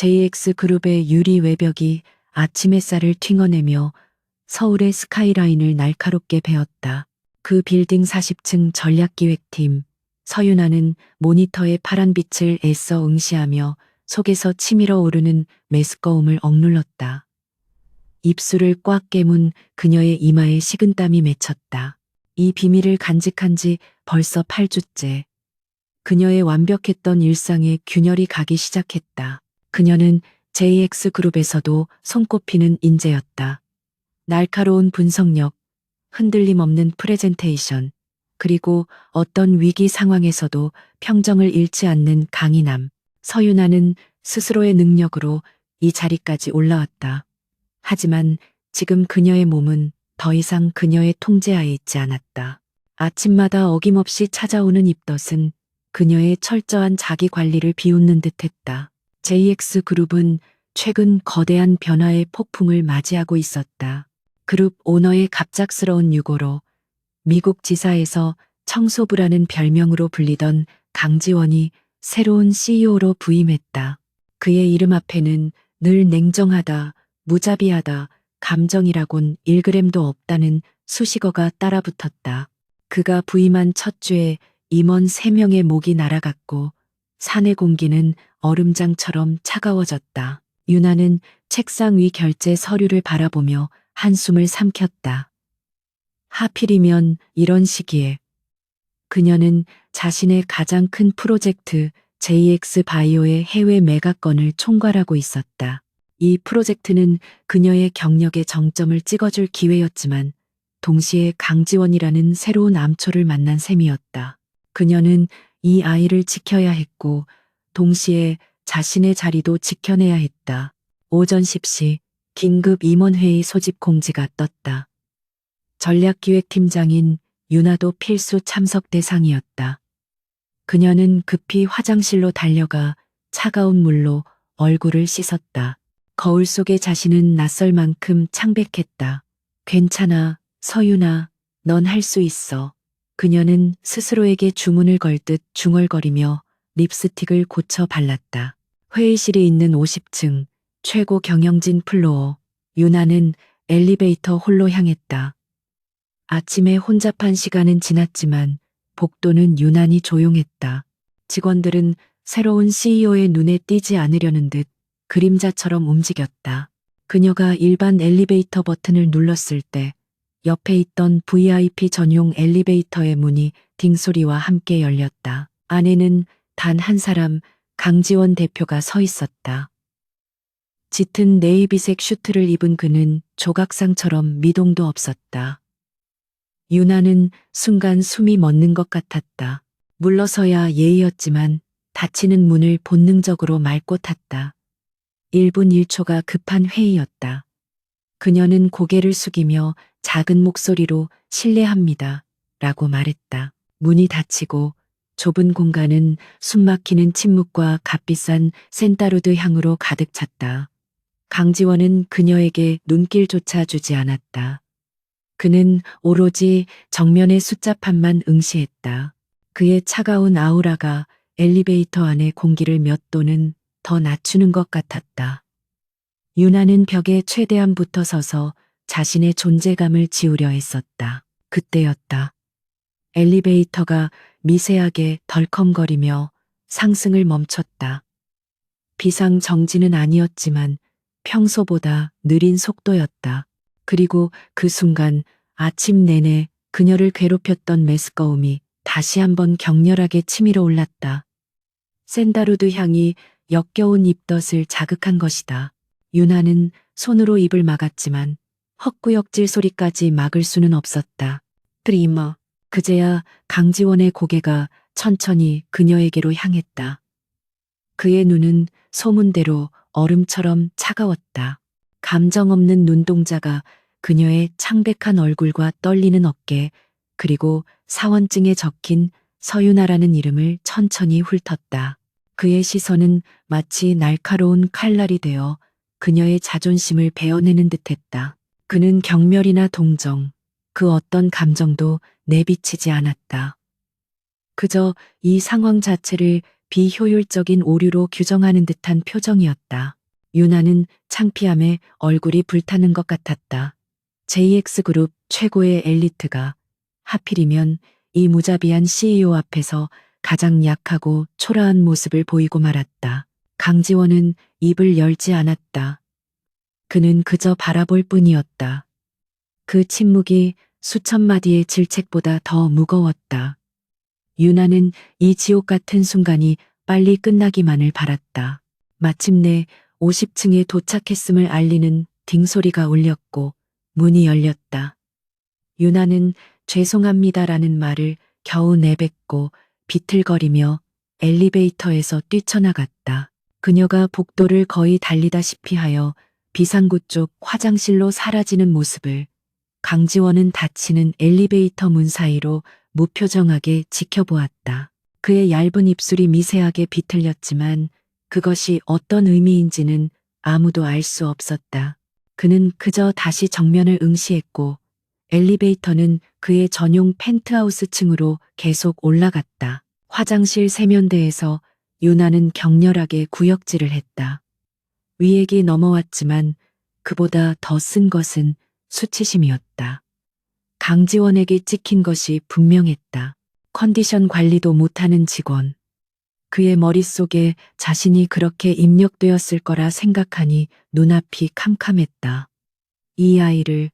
JX그룹의 유리 외벽이 아침 햇살을 튕어내며 서울의 스카이라인을 날카롭게 베었다. 그 빌딩 40층 전략기획팀 서윤아는 모니터의 파란 빛을 애써 응시하며 속에서 치밀어 오르는 메스꺼움을 억눌렀다. 입술을 꽉 깨문 그녀의 이마에 식은땀이 맺혔다. 이 비밀을 간직한 지 벌써 8주째. 그녀의 완벽했던 일상에 균열이 가기 시작했다. 그녀는 JX그룹에서도 손꼽히는 인재였다. 날카로운 분석력, 흔들림 없는 프레젠테이션, 그리고 어떤 위기 상황에서도 평정을 잃지 않는 강인함. 서윤아는 스스로의 능력으로 이 자리까지 올라왔다. 하지만 지금 그녀의 몸은 더 이상 그녀의 통제하에 있지 않았다. 아침마다 어김없이 찾아오는 입덧은 그녀의 철저한 자기 관리를 비웃는 듯했다. JX그룹은 최근 거대한 변화의 폭풍을 맞이하고 있었다. 그룹 오너의 갑작스러운 유고로 미국 지사에서 청소부라는 별명으로 불리던 강지원이 새로운 CEO로 부임했다. 그의 이름 앞에는 늘 냉정하다, 무자비하다, 감정이라곤 1g도 없다는 수식어가 따라붙었다. 그가 부임한 첫 주에 임원 3명의 목이 날아갔고 사내 공기는 얼음장처럼 차가워졌다. 유나는 책상 위 결제 서류를 바라보며 한숨을 삼켰다. 하필이면 이런 시기에 그녀는 자신의 가장 큰 프로젝트 JX바이오의 해외 매각건을 총괄하고 있었다. 이 프로젝트는 그녀의 경력의 정점을 찍어줄 기회였지만 동시에 강지원이라는 새로운 암초를 만난 셈이었다. 그녀는 이 아이를 지켜야 했고 동시에 자신의 자리도 지켜내야 했다. 오전 10시 긴급 임원회의 소집 공지가 떴다. 전략기획팀장인 유나도 필수 참석 대상이었다. 그녀는 급히 화장실로 달려가 차가운 물로 얼굴을 씻었다. 거울 속의 자신은 낯설 만큼 창백했다. 괜찮아, 서윤아, 넌 할 수 있어. 그녀는 스스로에게 주문을 걸듯 중얼거리며 립스틱을 고쳐 발랐다. 회의실이 있는 50층, 최고 경영진 플로어, 유나는 엘리베이터 홀로 향했다. 아침에 혼잡한 시간은 지났지만 복도는 유난히 조용했다. 직원들은 새로운 CEO의 눈에 띄지 않으려는 듯 그림자처럼 움직였다. 그녀가 일반 엘리베이터 버튼을 눌렀을 때 옆에 있던 VIP 전용 엘리베이터의 문이 딩소리와 함께 열렸다. 안에는 단 한 사람, 강지원 대표가 서 있었다. 짙은 네이비색 슈트를 입은 그는 조각상처럼 미동도 없었다. 유나는 순간 숨이 멎는 것 같았다. 물러서야 예의였지만 닫히는 문을 본능적으로 밟고 탔다. 1분 1초가 급한 회의였다. 그녀는 고개를 숙이며 작은 목소리로 실례합니다. 라고 말했다. 문이 닫히고 좁은 공간은 숨막히는 침묵과 값비싼 센타루드 향으로 가득 찼다. 강지원은 그녀에게 눈길조차 주지 않았다. 그는 오로지 정면의 숫자판만 응시했다. 그의 차가운 아우라가 엘리베이터 안의 공기를 몇 도는 더 낮추는 것 같았다. 유나는 벽에 최대한 붙어 서서 자신의 존재감을 지우려 했었다. 그때였다. 엘리베이터가 미세하게 덜컹거리며 상승을 멈췄다. 비상정지는 아니었지만 평소보다 느린 속도였다. 그리고 그 순간 아침 내내 그녀를 괴롭혔던 메스꺼움이 다시 한번 격렬하게 치밀어 올랐다. 샌다루드 향이 역겨운 입덧을 자극한 것이다. 유나는 손으로 입을 막았지만 헛구역질 소리까지 막을 수는 없었다. 드리머. 그제야 강지원의 고개가 천천히 그녀에게로 향했다. 그의 눈은 소문대로 얼음처럼 차가웠다. 감정 없는 눈동자가 그녀의 창백한 얼굴과 떨리는 어깨, 그리고 사원증에 적힌 서윤아라는 이름을 천천히 훑었다. 그의 시선은 마치 날카로운 칼날이 되어 그녀의 자존심을 베어내는 듯했다. 그는 경멸이나 동정, 그 어떤 감정도 내비치지 않았다. 그저 이 상황 자체를 비효율적인 오류로 규정하는 듯한 표정이었다. 유나는 창피함에 얼굴이 불타는 것 같았다. JX그룹 최고의 엘리트가 하필이면 이 무자비한 CEO 앞에서 가장 약하고 초라한 모습을 보이고 말았다. 강지원은 입을 열지 않았다. 그는 그저 바라볼 뿐이었다. 그 침묵이 수천 마디의 질책보다 더 무거웠다. 유나는 이 지옥 같은 순간이 빨리 끝나기만을 바랐다. 마침내 50층에 도착했음을 알리는 딩소리가 울렸고 문이 열렸다. 유나는 죄송합니다라는 말을 겨우 내뱉고 비틀거리며 엘리베이터에서 뛰쳐나갔다. 그녀가 복도를 거의 달리다시피 하여 비상구 쪽 화장실로 사라지는 모습을 강지원은 닫히는 엘리베이터 문 사이로 무표정하게 지켜보았다. 그의 얇은 입술이 미세하게 비틀렸지만 그것이 어떤 의미인지는 아무도 알 수 없었다. 그는 그저 다시 정면을 응시했고 엘리베이터는 그의 전용 펜트하우스 층으로 계속 올라갔다. 화장실 세면대에서 유나는 격렬하게 구역질을 했다. 위액이 넘어왔지만 그보다 더 쓴 것은 수치심이었다. 강지원에게 찍힌 것이 분명했다. 컨디션 관리도 못하는 직원. 그의 머릿속에 자신이 그렇게 입력되었을 거라 생각하니 눈앞이 캄캄했다. 이 아이를,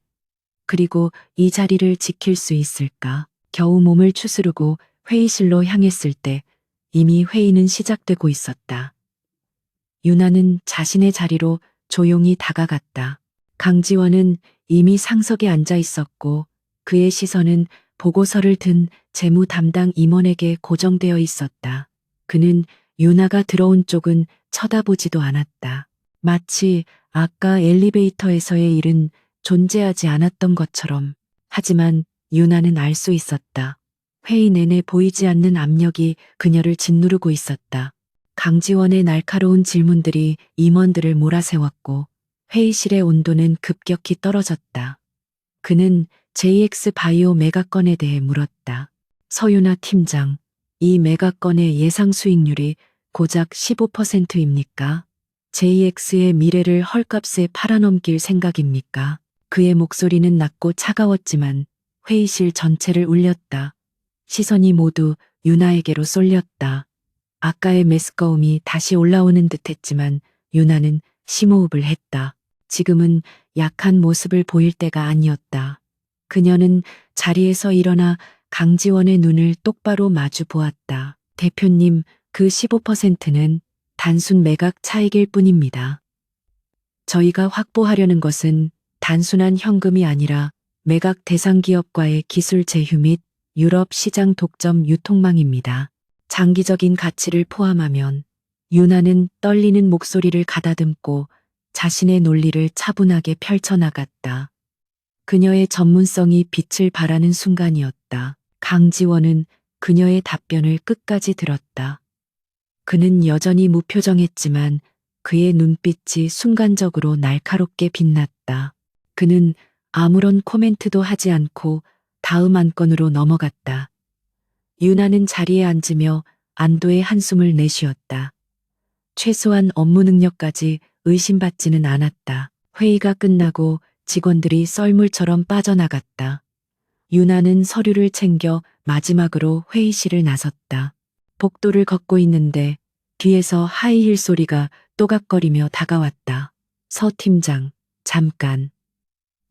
그리고 이 자리를 지킬 수 있을까? 겨우 몸을 추스르고 회의실로 향했을 때 이미 회의는 시작되고 있었다. 유나는 자신의 자리로 조용히 다가갔다. 강지원은 이미 상석에 앉아 있었고 그의 시선은 보고서를 든 재무 담당 임원에게 고정되어 있었다. 그는 유나가 들어온 쪽은 쳐다보지도 않았다. 마치 아까 엘리베이터에서의 일은 존재하지 않았던 것처럼. 하지만 유나는 알 수 있었다. 회의 내내 보이지 않는 압력이 그녀를 짓누르고 있었다. 강지원의 날카로운 질문들이 임원들을 몰아세웠고 회의실의 온도는 급격히 떨어졌다. 그는 JX 바이오 메가건에 대해 물었다. 서유나 팀장, 이 메가건의 예상 수익률이 고작 15%입니까? JX의 미래를 헐값에 팔아넘길 생각입니까? 그의 목소리는 낮고 차가웠지만 회의실 전체를 울렸다. 시선이 모두 유나에게로 쏠렸다. 아까의 메스꺼움이 다시 올라오는 듯했지만 유나는 심호흡을 했다. 지금은 약한 모습을 보일 때가 아니었다. 그녀는 자리에서 일어나 강지원의 눈을 똑바로 마주 보았다. 대표님, 그 15%는 단순 매각 차익일 뿐입니다. 저희가 확보하려는 것은 단순한 현금이 아니라 매각 대상 기업과의 기술 제휴 및 유럽 시장 독점 유통망입니다. 장기적인 가치를 포함하면 유나는 떨리는 목소리를 가다듬고 자신의 논리를 차분하게 펼쳐나갔다. 그녀의 전문성이 빛을 발하는 순간이었다. 강지원은 그녀의 답변을 끝까지 들었다. 그는 여전히 무표정했지만 그의 눈빛이 순간적으로 날카롭게 빛났다. 그는 아무런 코멘트도 하지 않고 다음 안건으로 넘어갔다. 유나는 자리에 앉으며 안도의 한숨을 내쉬었다. 최소한 업무 능력까지 의심받지는 않았다. 회의가 끝나고 직원들이 썰물처럼 빠져나갔다. 유나는 서류를 챙겨 마지막으로 회의실을 나섰다. 복도를 걷고 있는데 뒤에서 하이힐 소리가 또각거리며 다가왔다. 서 팀장, 잠깐.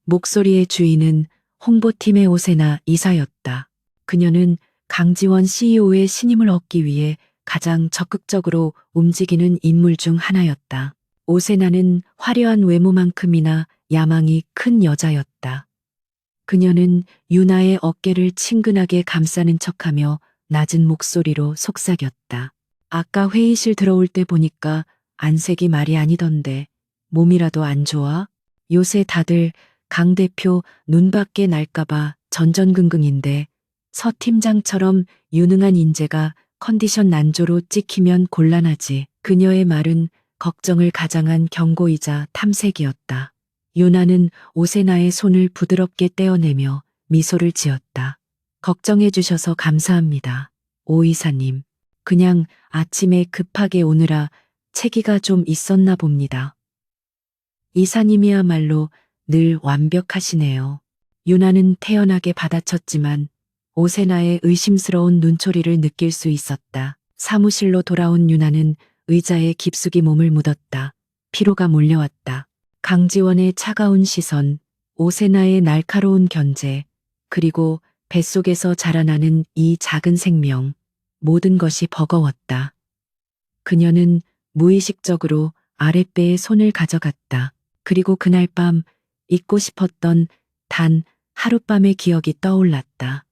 목소리의 주인은 홍보팀의 오세나 이사였다. 그녀는 강지원 CEO의 신임을 얻기 위해 가장 적극적으로 움직이는 인물 중 하나였다. 오세나는 화려한 외모만큼이나 야망이 큰 여자였다. 그녀는 유나의 어깨를 친근하게 감싸는 척하며 낮은 목소리로 속삭였다. 아까 회의실 들어올 때 보니까 안색이 말이 아니던데 몸이라도 안 좋아? 요새 다들 강 대표 눈밖에 날까봐 전전긍긍인데 서 팀장처럼 유능한 인재가 컨디션 난조로 찍히면 곤란하지. 그녀의 말은 걱정을 가장한 경고이자 탐색이었다. 유나는 오세나의 손을 부드럽게 떼어내며 미소를 지었다. 걱정해 주셔서 감사합니다. 오 이사님. 그냥 아침에 급하게 오느라 체기가 좀 있었나 봅니다. 이사님이야말로 늘 완벽하시네요. 유나는 태연하게 받아쳤지만 오세나의 의심스러운 눈초리를 느낄 수 있었다. 사무실로 돌아온 유나는 의자에 깊숙이 몸을 묻었다. 피로가 몰려왔다. 강지원의 차가운 시선, 오세나의 날카로운 견제, 그리고 뱃속에서 자라나는 이 작은 생명, 모든 것이 버거웠다. 그녀는 무의식적으로 아랫배에 손을 가져갔다. 그리고 그날 밤 잊고 싶었던 단 하룻밤의 기억이 떠올랐다.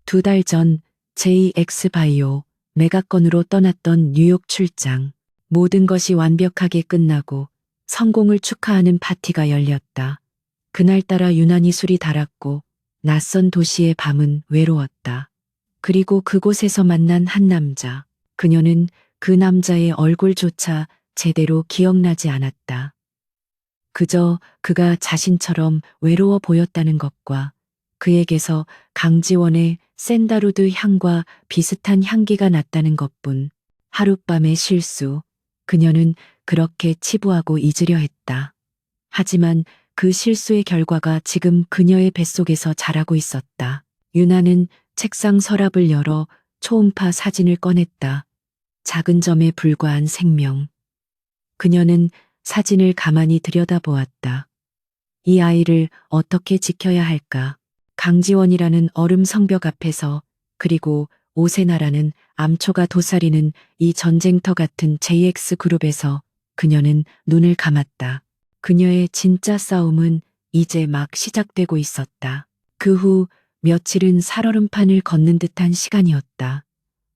2달 전 JX바이오 메가건으로 떠났던 뉴욕 출장. 모든 것이 완벽하게 끝나고 성공을 축하하는 파티가 열렸다. 그날따라 유난히 술이 달았고 낯선 도시의 밤은 외로웠다. 그리고 그곳에서 만난 한 남자. 그녀는 그 남자의 얼굴조차 제대로 기억나지 않았다. 그저 그가 자신처럼 외로워 보였다는 것과 그에게서 강지원의 샌다루드 향과 비슷한 향기가 났다는 것뿐. 하룻밤의 실수. 그녀는 그렇게 치부하고 잊으려 했다. 하지만 그 실수의 결과가 지금 그녀의 뱃속에서 자라고 있었다. 유나는 책상 서랍을 열어 초음파 사진을 꺼냈다. 작은 점에 불과한 생명. 그녀는 사진을 가만히 들여다보았다. 이 아이를 어떻게 지켜야 할까? 강지원이라는 얼음 성벽 앞에서, 그리고 오세나라는 암초가 도사리는 이 전쟁터 같은 JX그룹에서 그녀는 눈을 감았다. 그녀의 진짜 싸움은 이제 막 시작되고 있었다. 그 후 며칠은 살얼음판을 걷는 듯한 시간이었다.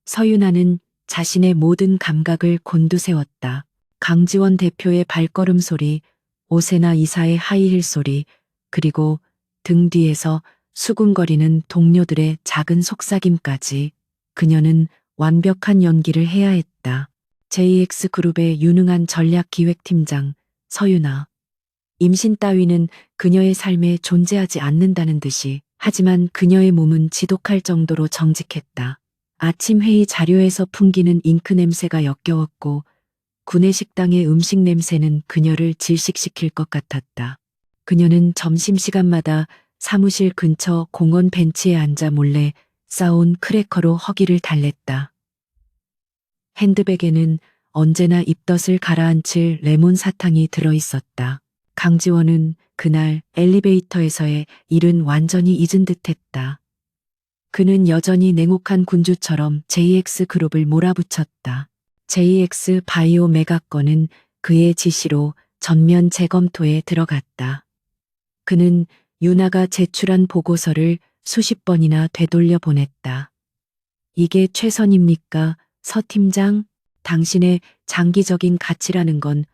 서유나는 자신의 모든 감각을 곤두세웠다. 강지원 대표의 발걸음 소리, 오세나 이사의 하이힐 소리, 그리고 등 뒤에서 수군거리는 동료들의 작은 속삭임까지. 그녀는 완벽한 연기를 해야 했다. JX그룹의 유능한 전략기획팀장 서유나. 임신 따위는 그녀의 삶에 존재하지 않는다는 듯이. 하지만 그녀의 몸은 지독할 정도로 정직했다. 아침 회의 자료에서 풍기는 잉크 냄새가 역겨웠고 구내식당의 음식 냄새는 그녀를 질식시킬 것 같았다. 그녀는 점심시간마다 사무실 근처 공원 벤치에 앉아 몰래 싸온 크래커로 허기를 달랬다. 핸드백에는 언제나 입덧을 가라앉힐 레몬 사탕이 들어있었다. 강지원은 그날 엘리베이터에서의 일은 완전히 잊은 듯했다. 그는 여전히 냉혹한 군주처럼 JX그룹을 몰아붙였다. JX 바이오 메가건은 그의 지시로 전면 재검토에 들어갔다. 그는 유나가 제출한 보고서를 수십 번이나 되돌려 보냈다. 이게 최선입니까, 서 팀장? 당신의 장기적인 가치라는 건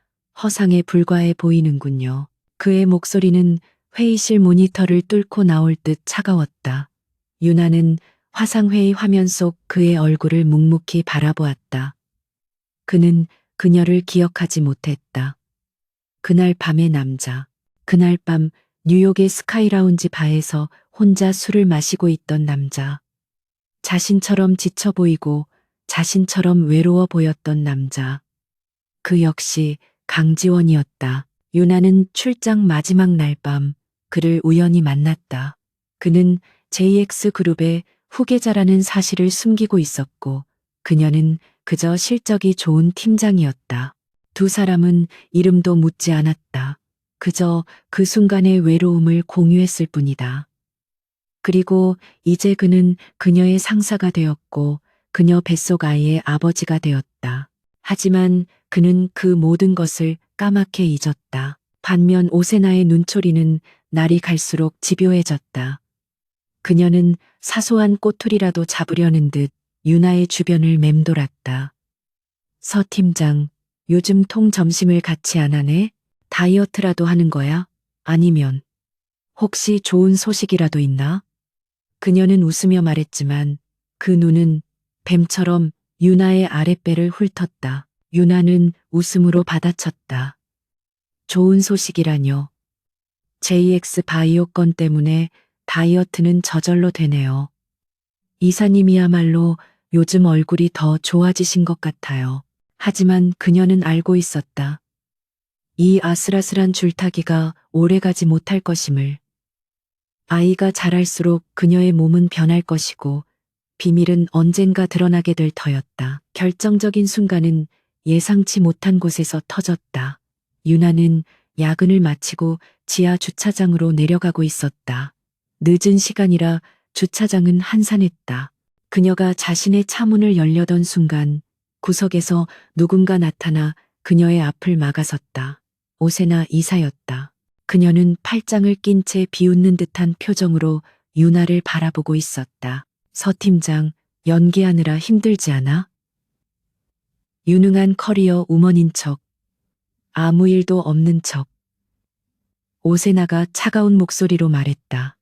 허상에 불과해 보이는군요. 그의 목소리는 회의실 모니터를 뚫고 나올 듯 차가웠다. 유나는 화상회의 화면 속 그의 얼굴을 묵묵히 바라보았다. 그는 그녀를 기억하지 못했다. 그날 밤의 남자. 그날 밤 뉴욕의 스카이라운지 바에서 혼자 술을 마시고 있던 남자. 자신처럼 지쳐 보이고 자신처럼 외로워 보였던 남자. 그 역시 강지원이었다. 유나는 출장 마지막 날 밤 그를 우연히 만났다. 그는 JX그룹의 후계자라는 사실을 숨기고 있었고 그녀는 그저 실적이 좋은 팀장이었다. 두 사람은 이름도 묻지 않았다. 그저 그 순간의 외로움을 공유했을 뿐이다. 그리고 이제 그는 그녀의 상사가 되었고 그녀 뱃속 아이의 아버지가 되었다. 하지만 그는 그 모든 것을 까맣게 잊었다. 반면 오세나의 눈초리는 날이 갈수록 집요해졌다. 그녀는 사소한 꼬투리라도 잡으려는 듯 유나의 주변을 맴돌았다. 서 팀장, 요즘 통 점심을 같이 안 하네? 다이어트라도 하는 거야? 아니면 혹시 좋은 소식이라도 있나? 그녀는 웃으며 말했지만 그 눈은 뱀처럼 유나의 아랫배를 훑었다. 유나는 웃음으로 받아쳤다. 좋은 소식이라뇨. JX 바이오 건 때문에 다이어트는 저절로 되네요. 이사님이야말로 요즘 얼굴이 더 좋아지신 것 같아요. 하지만 그녀는 알고 있었다. 이 아슬아슬한 줄타기가 오래가지 못할 것임을. 아이가 자랄수록 그녀의 몸은 변할 것이고 비밀은 언젠가 드러나게 될 터였다. 결정적인 순간은 예상치 못한 곳에서 터졌다. 유나는 야근을 마치고 지하 주차장으로 내려가고 있었다. 늦은 시간이라 주차장은 한산했다. 그녀가 자신의 차문을 열려던 순간 구석에서 누군가 나타나 그녀의 앞을 막아섰다. 오세나 이사였다. 그녀는 팔짱을 낀 채 비웃는 듯한 표정으로 유나를 바라보고 있었다. 서 팀장, 연기하느라 힘들지 않아? 유능한 커리어 우먼인 척, 아무 일도 없는 척. 오세나가 차가운 목소리로 말했다.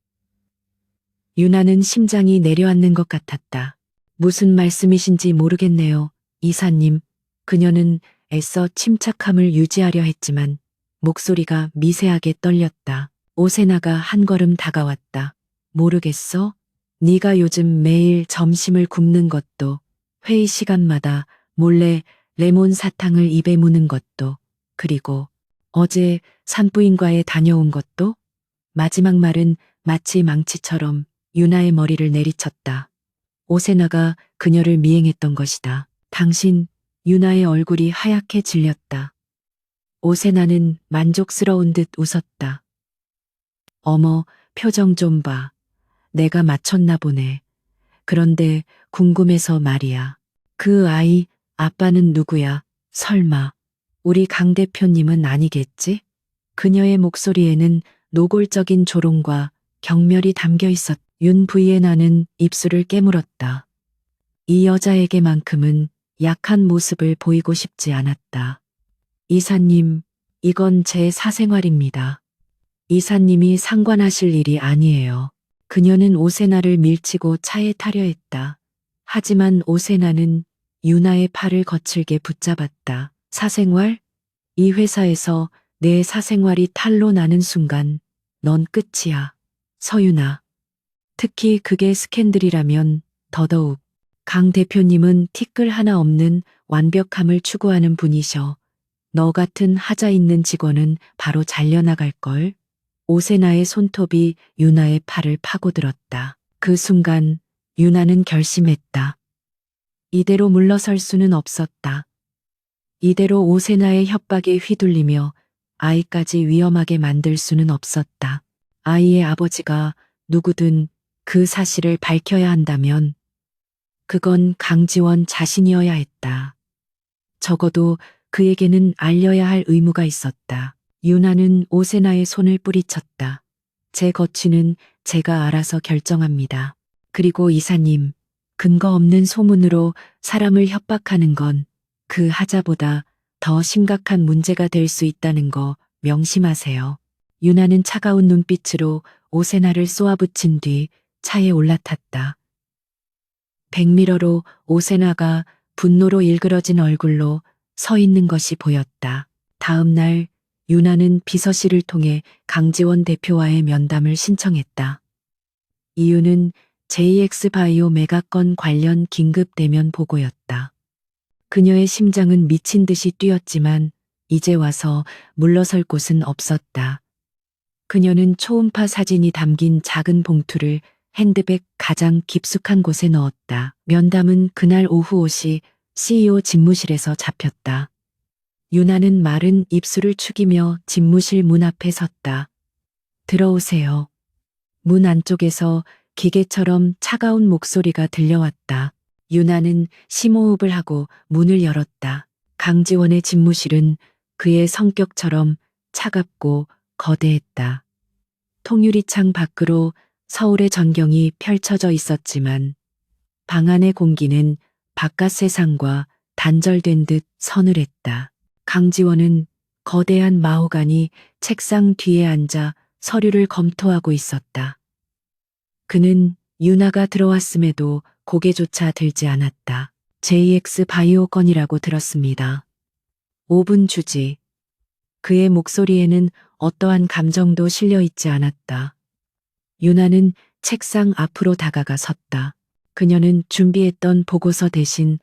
유나는 심장이 내려앉는 것 같았다. 무슨 말씀이신지 모르겠네요, 이사님. 그녀는 애써 침착함을 유지하려 했지만 목소리가 미세하게 떨렸다. 오세나가 한 걸음 다가왔다. 모르겠어? 네가 요즘 매일 점심을 굶는 것도, 회의 시간마다 몰래 레몬 사탕을 입에 무는 것도, 그리고 어제 산부인과에 다녀온 것도? 마지막 말은 마치 망치처럼 유나의 머리를 내리쳤다. 오세나가 그녀를 미행했던 것이다. 당신, 유나의 얼굴이 하얗게 질렸다. 오세나는 만족스러운 듯 웃었다. 어머, 표정 좀 봐. 내가 맞췄나 보네. 그런데 궁금해서 말이야. 그 아이, 아빠는 누구야? 설마, 우리 강 대표님은 아니겠지? 그녀의 목소리에는 노골적인 조롱과 경멸이 담겨 있었. 윤 부이에나는 입술을 깨물었다. 이 여자에게만큼은 약한 모습을 보이고 싶지 않았다. 이사님, 이건 제 사생활입니다. 이사님이 상관하실 일이 아니에요. 그녀는 오세나를 밀치고 차에 타려 했다. 하지만 오세나는 유나의 팔을 거칠게 붙잡았다. 사생활? 이 회사에서 내 사생활이 탄로 나는 순간 넌 끝이야. 서유나. 특히 그게 스캔들이라면 더더욱. 강 대표님은 티끌 하나 없는 완벽함을 추구하는 분이셔. 너 같은 하자 있는 직원은 바로 잘려나갈걸. 오세나의 손톱이 유나의 팔을 파고들었다. 그 순간 유나는 결심했다. 이대로 물러설 수는 없었다. 이대로 오세나의 협박에 휘둘리며 아이까지 위험하게 만들 수는 없었다. 아이의 아버지가 누구든 그 사실을 밝혀야 한다면 그건 강지원 자신이어야 했다. 적어도 그에게는 알려야 할 의무가 있었다. 유나는 오세나의 손을 뿌리쳤다. 제 거취는 제가 알아서 결정합니다. 그리고 이사님, 근거 없는 소문으로 사람을 협박하는 건 그 하자보다 더 심각한 문제가 될 수 있다는 거 명심하세요. 유나는 차가운 눈빛으로 오세나를 쏘아붙인 뒤 차에 올라탔다. 백미러로 오세나가 분노로 일그러진 얼굴로 서 있는 것이 보였다. 다음 날 유나는 비서실을 통해 강지원 대표와의 면담을 신청했다. 이유는 JX바이오 메가건 관련 긴급 대면 보고였다. 그녀의 심장은 미친 듯이 뛰었지만 이제 와서 물러설 곳은 없었다. 그녀는 초음파 사진이 담긴 작은 봉투를 핸드백 가장 깊숙한 곳에 넣었다. 면담은 그날 오후 5시 CEO 집무실에서 잡혔다. 유나는 마른 입술을 축이며 집무실 문 앞에 섰다. 들어오세요. 문 안쪽에서 기계처럼 차가운 목소리가 들려왔다. 유나는 심호흡을 하고 문을 열었다. 강지원의 집무실은 그의 성격처럼 차갑고 거대했다. 통유리창 밖으로 서울의 전경이 펼쳐져 있었지만 방 안의 공기는 바깥 세상과 단절된 듯 서늘했다. 강지원은 거대한 마호가니 책상 뒤에 앉아 서류를 검토하고 있었다. 그는 유나가 들어왔음에도 고개조차 들지 않았다. JX 바이오 건이라고 들었습니다. 5분 주지. 그의 목소리에는 어떠한 감정도 실려 있지 않았다. 유나는 책상 앞으로 다가가 섰다. 그녀는 준비했던 보고서 대신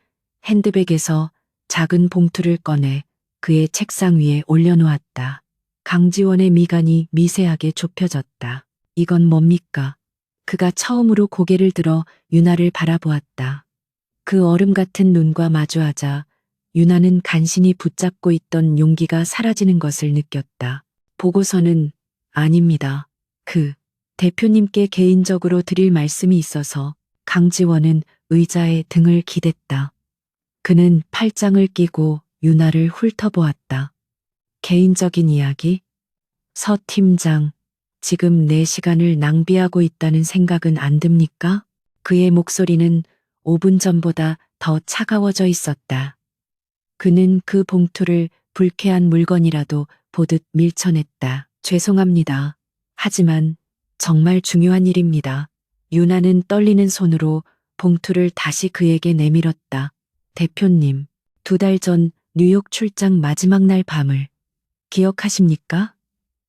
핸드백에서 작은 봉투를 꺼내 그의 책상 위에 올려놓았다. 강지원의 미간이 미세하게 좁혀졌다. 이건 뭡니까? 그가 처음으로 고개를 들어 유나를 바라보았다. 그 얼음 같은 눈과 마주하자 유나는 간신히 붙잡고 있던 용기가 사라지는 것을 느꼈다. 보고서는 아닙니다. 대표님께 개인적으로 드릴 말씀이 있어서. 강지원은 의자에 등을 기댔다. 그는 팔짱을 끼고 유나를 훑어보았다. 개인적인 이야기? 서 팀장, 지금 내 시간을 낭비하고 있다는 생각은 안 듭니까? 그의 목소리는 5분 전보다 더 차가워져 있었다. 그는 그 봉투를 불쾌한 물건이라도 보듯 밀쳐냈다. 죄송합니다. 하지만 정말 중요한 일입니다. 유나는 떨리는 손으로 봉투를 다시 그에게 내밀었다. 대표님, 2달 전 뉴욕 출장 마지막 날 밤을 기억하십니까?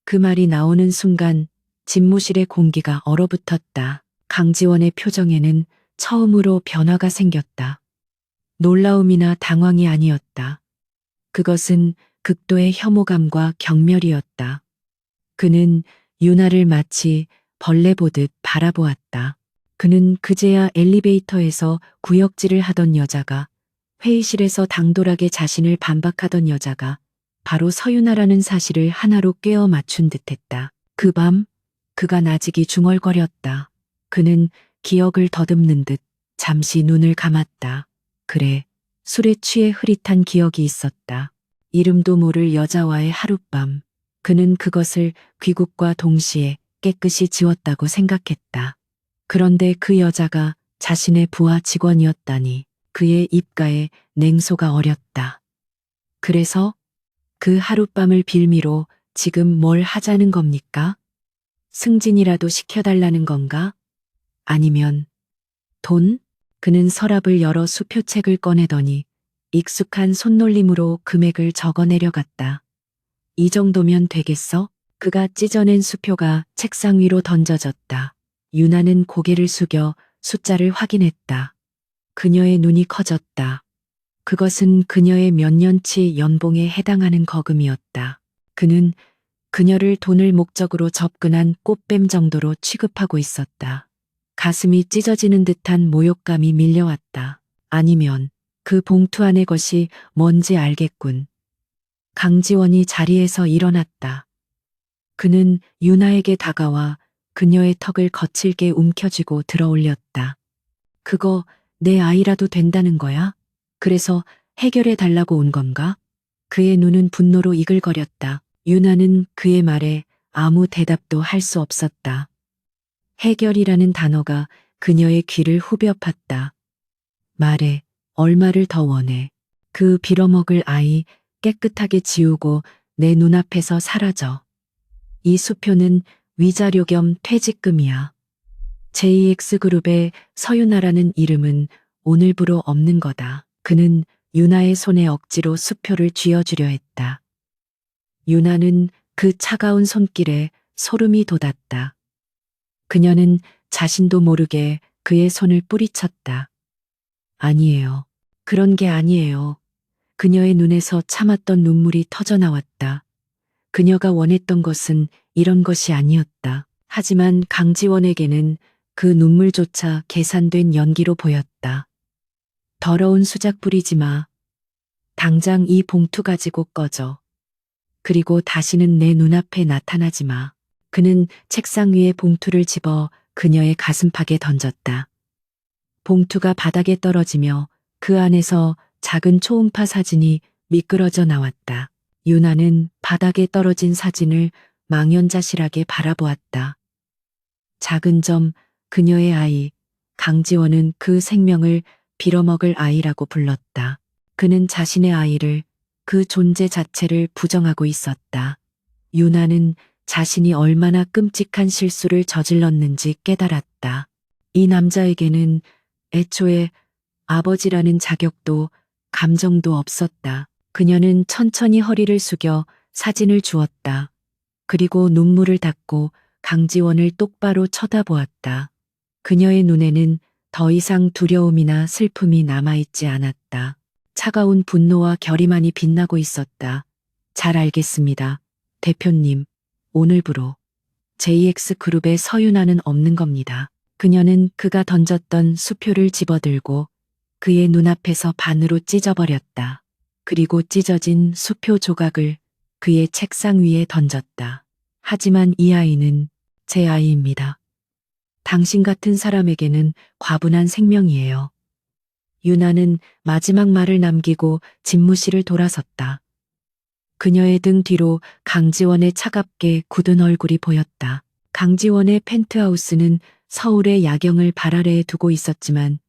그 말이 나오는 순간 집무실의 공기가 얼어붙었다. 강지원의 표정에는 처음으로 변화가 생겼다. 놀라움이나 당황이 아니었다. 그것은 극도의 혐오감과 경멸이었다. 그는 유나를 마치 벌레 보듯 바라보았다. 그는 그제야 엘리베이터에서 구역질을 하던 여자가, 회의실에서 당돌하게 자신을 반박하던 여자가 바로 서유나라는 사실을 하나로 꿰어 맞춘 듯했다. 그 밤 그가 나직이 중얼거렸다. 그는 기억을 더듬는 듯 잠시 눈을 감았다. 그래, 술에 취해 흐릿한 기억이 있었다. 이름도 모를 여자와의 하룻밤. 그는 그것을 귀국과 동시에 깨끗이 지웠다고 생각했다. 그런데 그 여자가 자신의 부하 직원이었다니. 그의 입가에 냉소가 어렸다. 그래서 그 하룻밤을 빌미로 지금 뭘 하자는 겁니까? 승진이라도 시켜달라는 건가? 아니면 돈? 그는 서랍을 열어 수표책을 꺼내더니 익숙한 손놀림으로 금액을 적어 내려갔다. 이 정도면 되겠어? 그가 찢어낸 수표가 책상 위로 던져졌다. 유나는 고개를 숙여 숫자를 확인했다. 그녀의 눈이 커졌다. 그것은 그녀의 몇 년치 연봉에 해당하는 거금이었다. 그는 그녀를 돈을 목적으로 접근한 꽃뱀 정도로 취급하고 있었다. 가슴이 찢어지는 듯한 모욕감이 밀려왔다. 아니면 그 봉투 안의 것이 뭔지 알겠군. 강지원이 자리에서 일어났다. 그는 유나에게 다가와 그녀의 턱을 거칠게 움켜쥐고 들어올렸다. 그거 내 아이라도 된다는 거야? 그래서 해결해 달라고 온 건가? 그의 눈은 분노로 이글거렸다. 유나는 그의 말에 아무 대답도 할 수 없었다. 해결이라는 단어가 그녀의 귀를 후벼 팠다. 말해, 얼마를 더 원해? 그 빌어먹을 아이 깨끗하게 지우고 내 눈앞에서 사라져. 이 수표는 위자료 겸 퇴직금이야. JX그룹의 서유나라는 이름은 오늘부로 없는 거다. 그는 유나의 손에 억지로 수표를 쥐어주려 했다. 유나는 그 차가운 손길에 소름이 돋았다. 그녀는 자신도 모르게 그의 손을 뿌리쳤다. 아니에요. 그런 게 아니에요. 그녀의 눈에서 참았던 눈물이 터져 나왔다. 그녀가 원했던 것은 이런 것이 아니었다. 하지만 강지원에게는 그 눈물조차 계산된 연기로 보였다. 더러운 수작 부리지 마. 당장 이 봉투 가지고 꺼져. 그리고 다시는 내 눈앞에 나타나지 마. 그는 책상 위에 봉투를 집어 그녀의 가슴팍에 던졌다. 봉투가 바닥에 떨어지며 그 안에서 작은 초음파 사진이 미끄러져 나왔다. 유나는 바닥에 떨어진 사진을 망연자실하게 바라보았다. 작은 점, 그녀의 아이, 강지원은 그 생명을 빌어먹을 아이라고 불렀다. 그는 자신의 아이를, 그 존재 자체를 부정하고 있었다. 유나는 자신이 얼마나 끔찍한 실수를 저질렀는지 깨달았다. 이 남자에게는 애초에 아버지라는 자격도 감정도 없었다. 그녀는 천천히 허리를 숙여 사진을 주었다. 그리고 눈물을 닦고 강지원을 똑바로 쳐다보았다. 그녀의 눈에는 더 이상 두려움이나 슬픔이 남아있지 않았다. 차가운 분노와 결의만이 빛나고 있었다. 잘 알겠습니다. 대표님, 오늘부로 JX그룹의 서윤아는 없는 겁니다. 그녀는 그가 던졌던 수표를 집어들고 그의 눈앞에서 반으로 찢어버렸다. 그리고 찢어진 수표 조각을 그의 책상 위에 던졌다. 하지만 이 아이는 제 아이입니다. 당신 같은 사람에게는 과분한 생명이에요. 유나는 마지막 말을 남기고 집무실을 돌아섰다. 그녀의 등 뒤로 강지원의 차갑게 굳은 얼굴이 보였다. 강지원의 펜트하우스는 서울의 야경을 발 아래에 두고 있었지만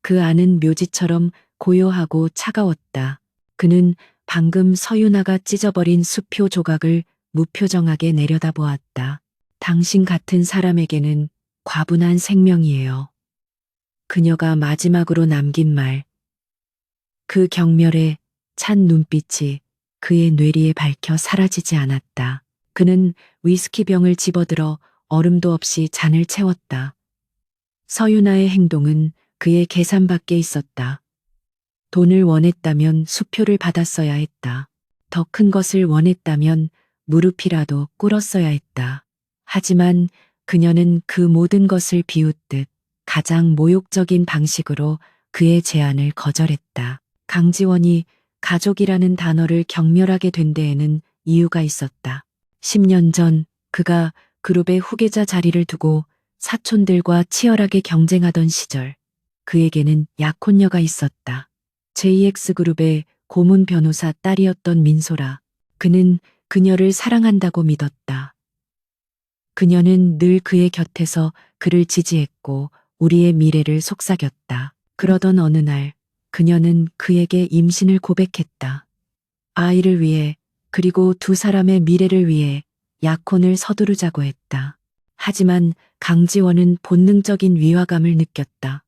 그 안은 묘지처럼 고요하고 차가웠다. 그는 방금 서윤아가 찢어버린 수표 조각을 무표정하게 내려다보았다. 당신 같은 사람에게는 과분한 생명이에요. 그녀가 마지막으로 남긴 말. 그 경멸에 찬 눈빛이 그의 뇌리에 밝혀 사라지지 않았다. 그는 위스키병을 집어들어 얼음도 없이 잔을 채웠다. 서윤아의 행동은 그의 계산 밖에 있었다. 돈을 원했다면 수표를 받았어야 했다. 더 큰 것을 원했다면 무릎이라도 꿇었어야 했다. 하지만 그녀는 그 모든 것을 비웃듯 가장 모욕적인 방식으로 그의 제안을 거절했다. 강지원이 가족이라는 단어를 경멸하게 된 데에는 이유가 있었다. 10년 전 그가 그룹의 후계자 자리를 두고 사촌들과 치열하게 경쟁하던 시절 그에게는 약혼녀가 있었다. JX그룹의 고문 변호사 딸이었던 민소라. 그는 그녀를 사랑한다고 믿었다. 그녀는 늘 그의 곁에서 그를 지지했고 우리의 미래를 속삭였다. 그러던 어느 날 그녀는 그에게 임신을 고백했다. 아이를 위해 그리고 두 사람의 미래를 위해 약혼을 서두르자고 했다. 하지만 강지원은 본능적인 위화감을 느꼈다.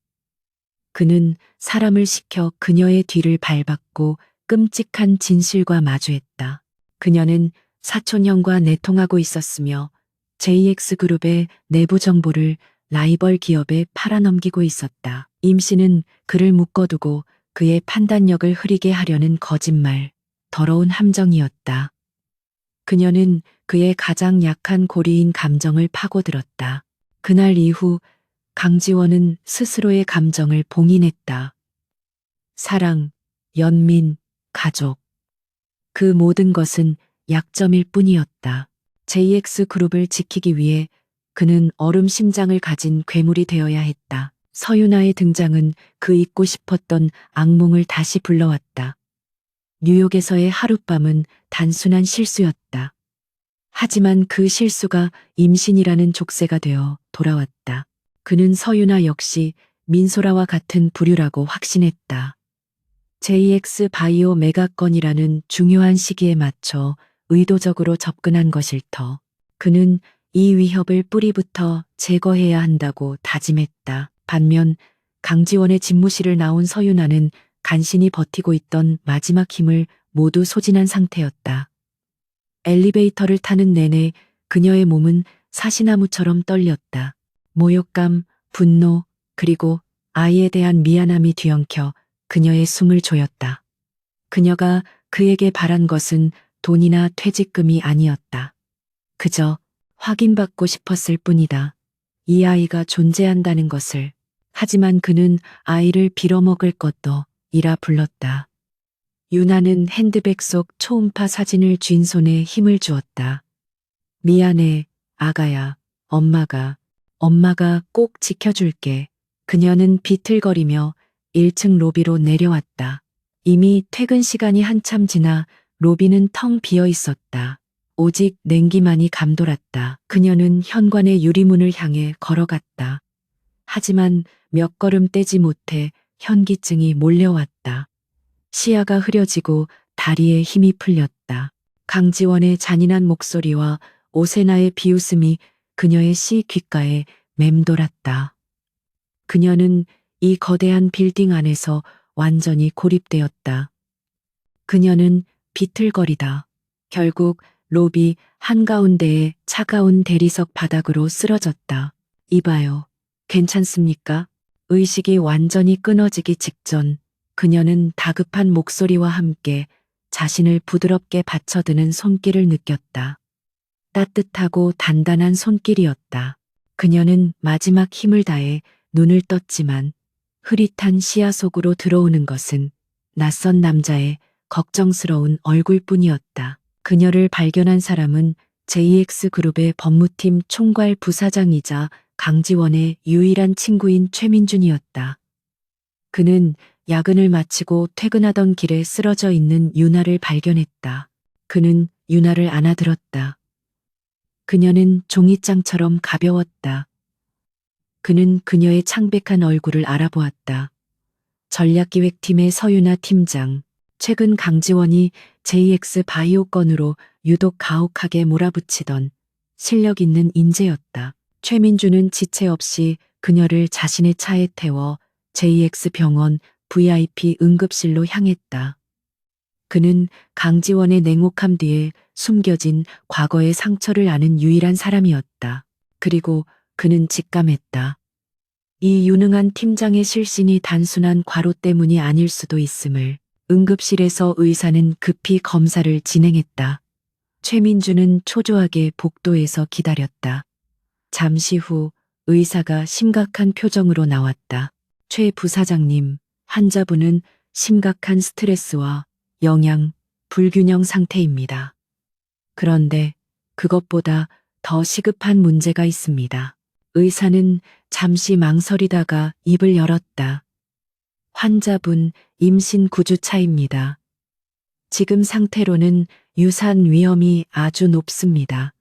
그는 사람을 시켜 그녀의 뒤를 밟았고 끔찍한 진실과 마주했다. 그녀는 사촌형과 내통하고 있었으며 JX그룹의 내부 정보를 라이벌 기업에 팔아넘기고 있었다. 임신은 그를 묶어두고 그의 판단력을 흐리게 하려는 거짓말, 더러운 함정이었다. 그녀는 그의 가장 약한 고리인 감정을 파고들었다. 그날 이후 강지원은 스스로의 감정을 봉인했다. 사랑, 연민, 가족. 그 모든 것은 약점일 뿐이었다. JX그룹을 지키기 위해 그는 얼음 심장을 가진 괴물이 되어야 했다. 서윤아의 등장은 그 잊고 싶었던 악몽을 다시 불러왔다. 뉴욕에서의 하룻밤은 단순한 실수였다. 하지만 그 실수가 임신이라는 족쇄가 되어 돌아왔다. 그는 서윤아 역시 민소라와 같은 부류라고 확신했다. JX 바이오 메가건이라는 중요한 시기에 맞춰 의도적으로 접근한 것일 터. 그는 이 위협을 뿌리부터 제거해야 한다고 다짐했다. 반면 강지원의 집무실을 나온 서윤아는 간신히 버티고 있던 마지막 힘을 모두 소진한 상태였다. 엘리베이터를 타는 내내 그녀의 몸은 사시나무처럼 떨렸다. 모욕감, 분노, 그리고 아이에 대한 미안함이 뒤엉켜 그녀의 숨을 조였다. 그녀가 그에게 바란 것은 돈이나 퇴직금이 아니었다. 그저 확인받고 싶었을 뿐이다. 이 아이가 존재한다는 것을. 하지만 그는 아이를 빌어먹을 것도 이라 불렀다. 유나는 핸드백 속 초음파 사진을 쥔 손에 힘을 주었다. 미안해, 아가야. 엄마가 꼭 지켜줄게. 그녀는 비틀거리며 1층 로비로 내려왔다. 이미 퇴근 시간이 한참 지나 로비는 텅 비어 있었다. 오직 냉기만이 감돌았다. 그녀는 현관의 유리문을 향해 걸어갔다. 하지만 몇 걸음 떼지 못해 현기증이 몰려왔다. 시야가 흐려지고 다리에 힘이 풀렸다. 강지원의 잔인한 목소리와 오세나의 비웃음이 그녀의 시 귓가에 맴돌았다. 그녀는 이 거대한 빌딩 안에서 완전히 고립되었다. 그녀는 비틀거리다. 결국 로비 한가운데의 차가운 대리석 바닥으로 쓰러졌다. 이봐요. 괜찮습니까? 의식이 완전히 끊어지기 직전 그녀는 다급한 목소리와 함께 자신을 부드럽게 받쳐드는 손길을 느꼈다. 따뜻하고 단단한 손길이었다. 그녀는 마지막 힘을 다해 눈을 떴지만 흐릿한 시야 속으로 들어오는 것은 낯선 남자의 걱정스러운 얼굴뿐이었다. 그녀를 발견한 사람은 JX그룹의 법무팀 총괄 부사장이자 강지원의 유일한 친구인 최민준이었다. 그는 야근을 마치고 퇴근하던 길에 쓰러져 있는 유나를 발견했다. 그는 유나를 안아들었다. 그녀는 종이장처럼 가벼웠다. 그는 그녀의 창백한 얼굴을 알아보았다. 전략기획팀의 서유나 팀장, 최근 강지원이 JX 바이오 건으로 유독 가혹하게 몰아붙이던 실력 있는 인재였다. 최민주는 지체 없이 그녀를 자신의 차에 태워 JX 병원 VIP 응급실로 향했다. 그는 강지원의 냉혹함 뒤에 숨겨진 과거의 상처를 아는 유일한 사람이었다. 그리고 그는 직감했다. 이 유능한 팀장의 실신이 단순한 과로 때문이 아닐 수도 있음을. 응급실에서 의사는 급히 검사를 진행했다. 최민주는 초조하게 복도에서 기다렸다. 잠시 후 의사가 심각한 표정으로 나왔다. 최 부사장님, 환자분은 심각한 스트레스와 영양, 불균형 상태입니다. 그런데 그것보다 더 시급한 문제가 있습니다. 의사는 잠시 망설이다가 입을 열었다. 환자분 임신 9주 차입니다. 지금 상태로는 유산 위험이 아주 높습니다.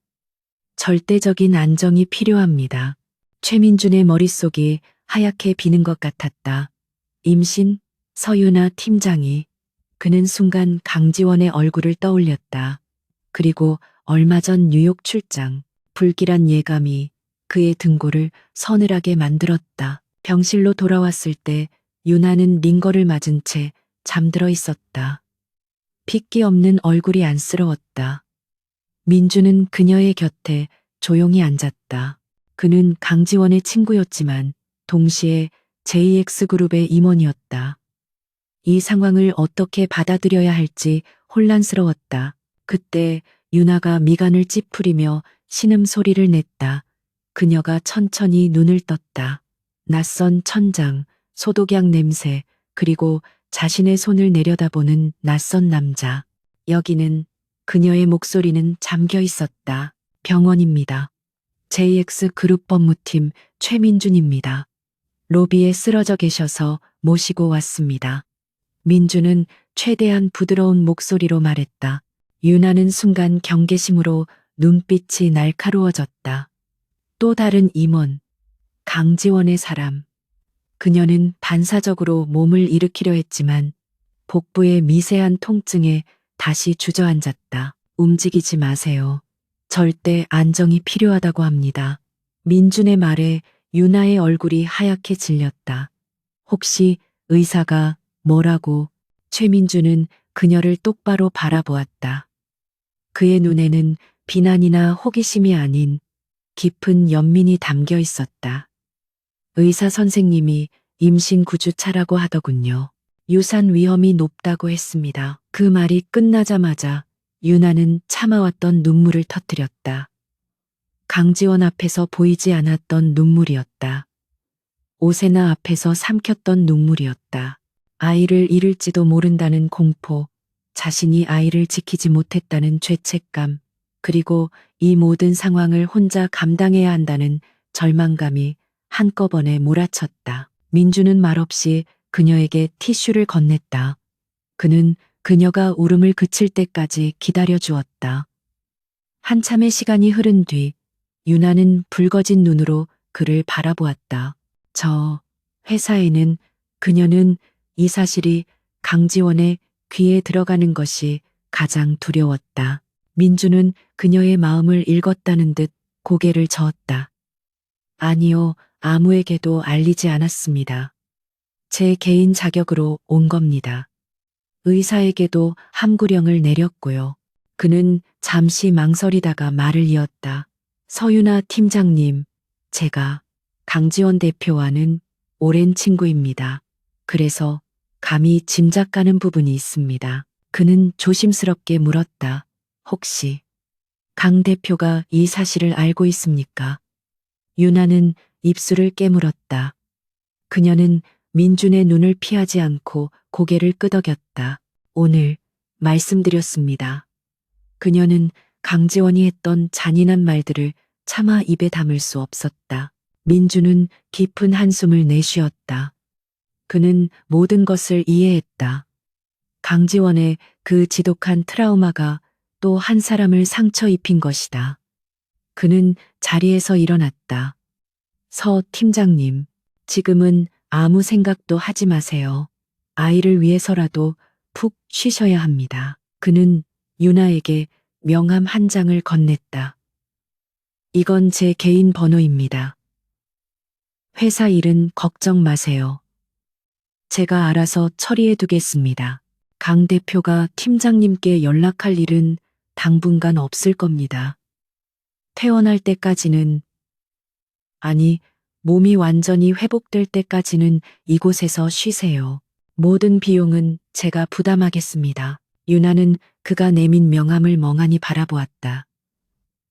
절대적인 안정이 필요합니다. 최민준의 머릿속이 하얗게 비는 것 같았다. 임신? 서유나 팀장이. 그는 순간 강지원의 얼굴을 떠올렸다. 그리고 얼마 전 뉴욕 출장, 불길한 예감이 그의 등골을 서늘하게 만들었다. 병실로 돌아왔을 때 유나는 링거를 맞은 채 잠들어 있었다. 핏기 없는 얼굴이 안쓰러웠다. 민주는 그녀의 곁에 조용히 앉았다. 그는 강지원의 친구였지만 동시에 JX그룹의 임원이었다. 이 상황을 어떻게 받아들여야 할지 혼란스러웠다. 그때 유나가 미간을 찌푸리며 신음소리를 냈다. 그녀가 천천히 눈을 떴다. 낯선 천장, 소독약 냄새, 그리고 자신의 손을 내려다보는 낯선 남자. 여기는 그녀의 목소리는 잠겨 있었다. 병원입니다. JX 그룹 법무팀 최민준입니다. 로비에 쓰러져 계셔서 모시고 왔습니다. 민주는 최대한 부드러운 목소리로 말했다. 유나는 순간 경계심으로 눈빛이 날카로워졌다. 또 다른 임원, 강지원의 사람. 그녀는 반사적으로 몸을 일으키려 했지만 복부의 미세한 통증에 다시 주저앉았다. 움직이지 마세요. 절대 안정이 필요하다고 합니다. 민준의 말에 유나의 얼굴이 하얗게 질렸다. 혹시 의사가 뭐라고? 최민주는 그녀를 똑바로 바라보았다. 그의 눈에는 비난이나 호기심이 아닌 깊은 연민이 담겨 있었다. 의사 선생님이 임신 9주 차라고 하더군요. 유산 위험이 높다고 했습니다. 그 말이 끝나자마자 유나는 참아왔던 눈물을 터뜨렸다. 강지원 앞에서 보이지 않았던 눈물이었다. 오세나 앞에서 삼켰던 눈물이었다. 아이를 잃을지도 모른다는 공포, 자신이 아이를 지키지 못했다는 죄책감, 그리고 이 모든 상황을 혼자 감당해야 한다는 절망감이 한꺼번에 몰아쳤다. 민주는 말없이 그녀에게 티슈를 건넸다. 그는 그녀가 울음을 그칠 때까지 기다려 주었다. 한참의 시간이 흐른 뒤 유나는 붉어진 눈으로 그를 바라보았다. 저 회사에는 그녀는 이 사실이 강지원의 귀에 들어가는 것이 가장 두려웠다. 민주는 그녀의 마음을 읽었다는 듯 고개를 저었다. 아니요, 아무에게도 알리지 않았습니다. 제 개인 자격으로 온 겁니다. 의사에게도 함구령을 내렸고요. 그는 잠시 망설이다가 말을 이었다. 서유나 팀장님, 제가 강지원 대표와는 오랜 친구입니다. 그래서 감히 짐작가는 부분이 있습니다. 그는 조심스럽게 물었다. 혹시 강 대표가 이 사실을 알고 있습니까? 유나는 입술을 깨물었다. 그녀는 민준의 눈을 피하지 않고 고개를 끄덕였다. 오늘 말씀드렸습니다. 그녀는 강지원이 했던 잔인한 말들을 차마 입에 담을 수 없었다. 민준은 깊은 한숨을 내쉬었다. 그는 모든 것을 이해했다. 강지원의 그 지독한 트라우마가 또 한 사람을 상처 입힌 것이다. 그는 자리에서 일어났다. 서 팀장님, 지금은 아무 생각도 하지 마세요. 아이를 위해서라도 푹 쉬셔야 합니다. 그는 유나에게 명함 한 장을 건넸다. 이건 제 개인 번호입니다. 회사 일은 걱정 마세요. 제가 알아서 처리해 두겠습니다. 강 대표가 팀장님께 연락할 일은 당분간 없을 겁니다. 퇴원할 때까지는, 아니, 몸이 완전히 회복될 때까지는 이곳에서 쉬세요. 모든 비용은 제가 부담하겠습니다. 유나는 그가 내민 명함을 멍하니 바라보았다.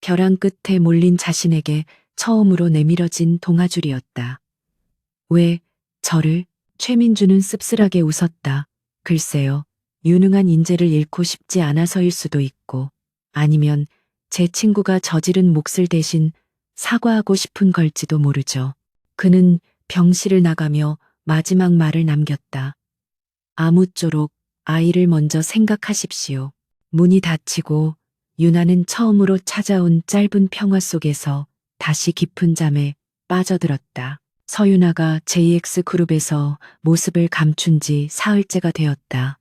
벼랑 끝에 몰린 자신에게 처음으로 내밀어진 동아줄이었다. 왜 저를? 최민주는 씁쓸하게 웃었다. 글쎄요. 유능한 인재를 잃고 싶지 않아서일 수도 있고, 아니면 제 친구가 저지른 몫을 대신 사과하고 싶은 걸지도 모르죠. 그는 병실을 나가며 마지막 말을 남겼다. 아무쪼록 아이를 먼저 생각하십시오. 문이 닫히고 유나는 처음으로 찾아온 짧은 평화 속에서 다시 깊은 잠에 빠져들었다. 서유나가 JX그룹에서 모습을 감춘 지 사흘째가 되었다.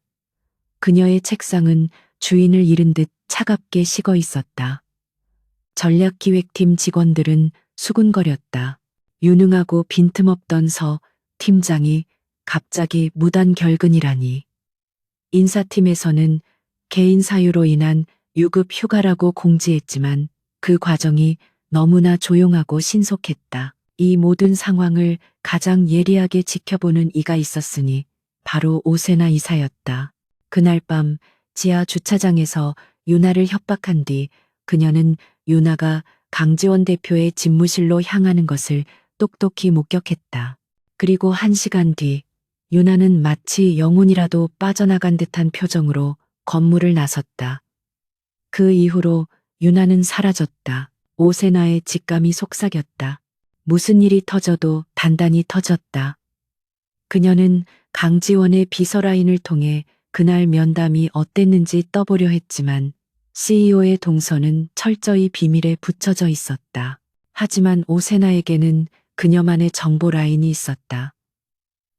그녀의 책상은 주인을 잃은 듯 차갑게 식어 있었다. 전략기획팀 직원들은 수군거렸다. 유능하고 빈틈없던 서 팀장이 갑자기 무단 결근이라니. 인사팀에서는 개인 사유로 인한 유급 휴가라고 공지했지만 그 과정이 너무나 조용하고 신속했다. 이 모든 상황을 가장 예리하게 지켜보는 이가 있었으니 바로 오세나 이사였다. 그날 밤 지하 주차장에서 유나를 협박한 뒤 그녀는 유나가 강지원 대표의 집무실로 향하는 것을 똑똑히 목격했다. 그리고 1시간 뒤 유나는 마치 영혼이라도 빠져나간 듯한 표정으로 건물을 나섰다. 그 이후로 유나는 사라졌다. 오세나의 직감이 속삭였다. 무슨 일이 터져도 단단히 터졌다. 그녀는 강지원의 비서라인을 통해 그날 면담이 어땠는지 떠보려 했지만 CEO의 동선은 철저히 비밀에 붙여져 있었다. 하지만 오세나에게는 그녀만의 정보 라인이 있었다.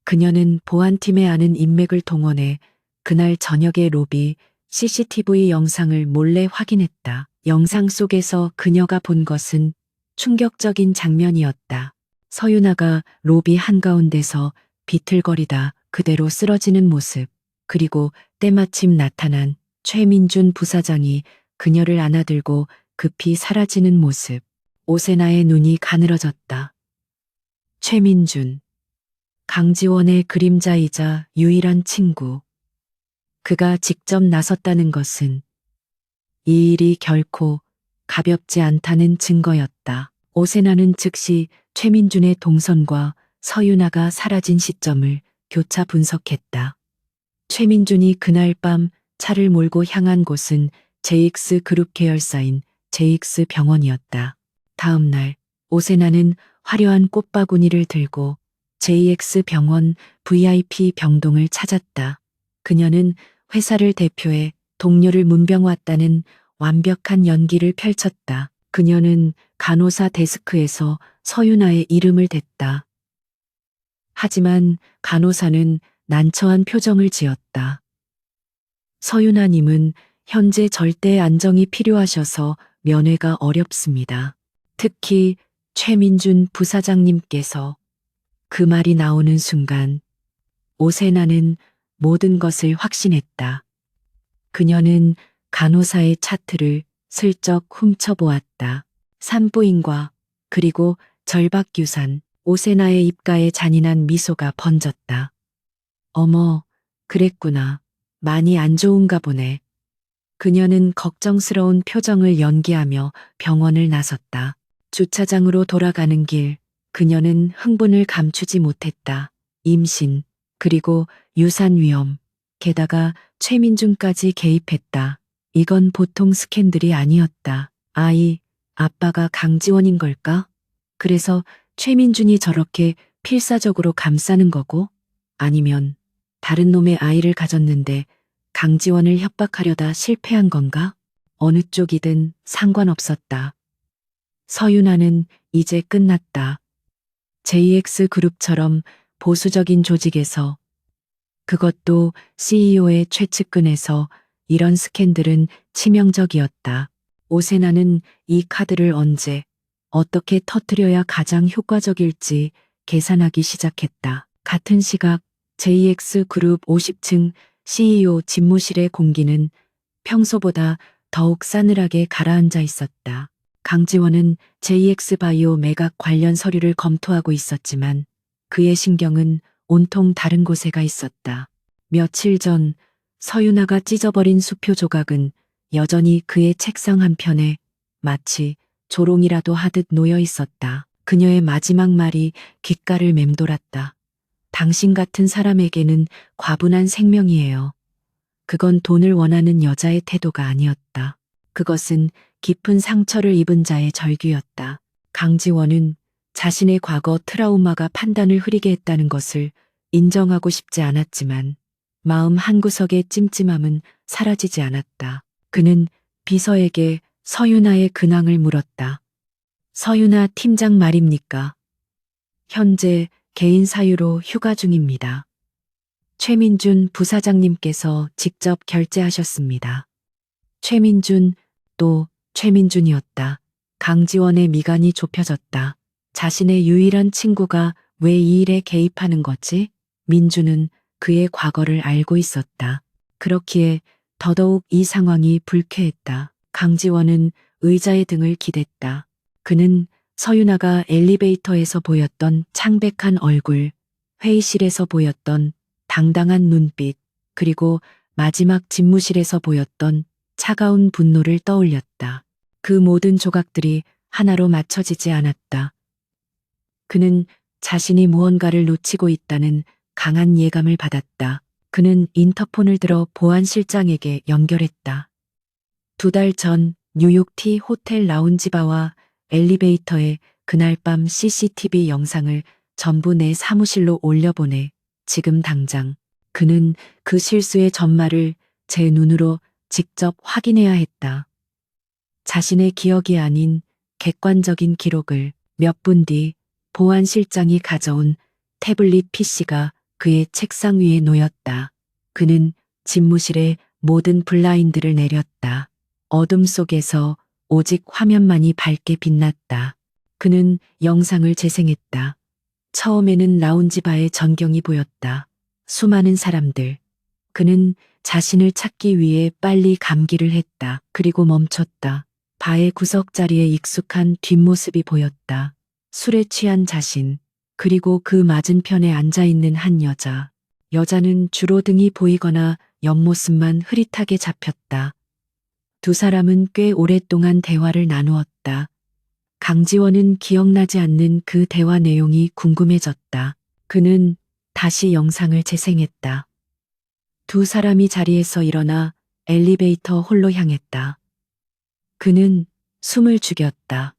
그녀는 보안팀에 아는 인맥을 동원해 그날 저녁에 로비 CCTV 영상을 몰래 확인했다. 영상 속에서 그녀가 본 것은 충격적인 장면이었다. 서유나가 로비 한가운데서 비틀거리다 그대로 쓰러지는 모습, 그리고 때마침 나타난 최민준 부사장이 그녀를 안아들고 급히 사라지는 모습. 오세나의 눈이 가늘어졌다. 최민준. 강지원의 그림자이자 유일한 친구. 그가 직접 나섰다는 것은 이 일이 결코 가볍지 않다는 증거였다. 오세나는 즉시 최민준의 동선과 서유나가 사라진 시점을 교차 분석했다. 최민준이 그날 밤 차를 몰고 향한 곳은 JX그룹 계열사인 JX병원이었다. 다음 날 오세나는 화려한 꽃바구니를 들고 JX병원 VIP 병동을 찾았다. 그녀는 회사를 대표해 동료를 문병 왔다는 완벽한 연기를 펼쳤다. 그녀는 간호사 데스크에서 서유나의 이름을 댔다. 하지만 간호사는 난처한 표정을 지었다. 서유나님은 현재 절대 안정이 필요하셔서 면회가 어렵습니다. 특히 최민준 부사장님께서. 그 말이 나오는 순간 오세나는 모든 것을 확신했다. 그녀는 간호사의 차트를 슬쩍 훔쳐보았다. 산부인과 그리고 절박유산, 오세나의 입가에 잔인한 미소가 번졌다. 어머, 그랬구나. 많이 안 좋은가 보네. 그녀는 걱정스러운 표정을 연기하며 병원을 나섰다. 주차장으로 돌아가는 길, 그녀는 흥분을 감추지 못했다. 임신, 그리고 유산 위험, 게다가 최민준까지 개입했다. 이건 보통 스캔들이 아니었다. 아빠가 강지원인 걸까? 그래서 최민준이 저렇게 필사적으로 감싸는 거고? 아니면 다른 놈의 아이를 가졌는데 강지원을 협박하려다 실패한 건가? 어느 쪽이든 상관없었다. 서윤아는 이제 끝났다. JX그룹처럼 보수적인 조직에서, 그것도 CEO의 최측근에서 이런 스캔들은 치명적이었다. 오세나는 이 카드를 언제, 어떻게 터뜨려야 가장 효과적일지 계산하기 시작했다. 같은 시각 JX그룹 50층 CEO 집무실의 공기는 평소보다 더욱 싸늘하게 가라앉아 있었다. 강지원은 JX바이오 매각 관련 서류를 검토하고 있었지만 그의 신경은 온통 다른 곳에 가 있었다. 며칠 전 서윤아가 찢어버린 수표 조각은 여전히 그의 책상 한편에 마치 조롱이라도 하듯 놓여 있었다. 그녀의 마지막 말이 귓가를 맴돌았다. 당신 같은 사람에게는 과분한 생명이에요. 그건 돈을 원하는 여자의 태도가 아니었다. 그것은 깊은 상처를 입은 자의 절규였다. 강지원은 자신의 과거 트라우마가 판단을 흐리게 했다는 것을 인정하고 싶지 않았지만 마음 한구석의 찜찜함은 사라지지 않았다. 그는 비서에게 서윤아의 근황을 물었다. 서윤아 팀장 말입니까? 현재 개인 사유로 휴가 중입니다. 최민준 부사장님께서 직접 결재하셨습니다. 최민준, 또 최민준이었다. 강지원의 미간이 좁혀졌다. 자신의 유일한 친구가 왜 이 일에 개입하는 거지? 민준은 그의 과거를 알고 있었다. 그렇기에 더더욱 이 상황이 불쾌했다. 강지원은 의자의 등을 기댔다. 그는 서윤아가 엘리베이터에서 보였던 창백한 얼굴, 회의실에서 보였던 당당한 눈빛, 그리고 마지막 집무실에서 보였던 차가운 분노를 떠올렸다. 그 모든 조각들이 하나로 맞춰지지 않았다. 그는 자신이 무언가를 놓치고 있다는 강한 예감을 받았다. 그는 인터폰을 들어 보안실장에게 연결했다. 2달 전 뉴욕티 호텔 라운지바와 엘리베이터에 그날 밤 CCTV 영상을 전부 내 사무실로 올려보내. 지금 당장. 그는 그 실수의 전말을 제 눈으로 직접 확인해야 했다. 자신의 기억이 아닌 객관적인 기록을. 몇 분 뒤 보안실장이 가져온 태블릿 PC가 그의 책상 위에 놓였다. 그는 집무실의 모든 블라인드를 내렸다. 어둠 속에서 오직 화면만이 밝게 빛났다. 그는 영상을 재생했다. 처음에는 라운지바의 전경이 보였다. 수많은 사람들. 그는 자신을 찾기 위해 빨리 감기를 했다. 그리고 멈췄다. 바의 구석자리에 익숙한 뒷모습이 보였다. 술에 취한 자신, 그리고 그 맞은편에 앉아있는 한 여자. 여자는 주로 등이 보이거나 옆모습만 흐릿하게 잡혔다. 두 사람은 꽤 오랫동안 대화를 나누었다. 강지원은 기억나지 않는 그 대화 내용이 궁금해졌다. 그는 다시 영상을 재생했다. 두 사람이 자리에서 일어나 엘리베이터 홀로 향했다. 그는 숨을 죽였다.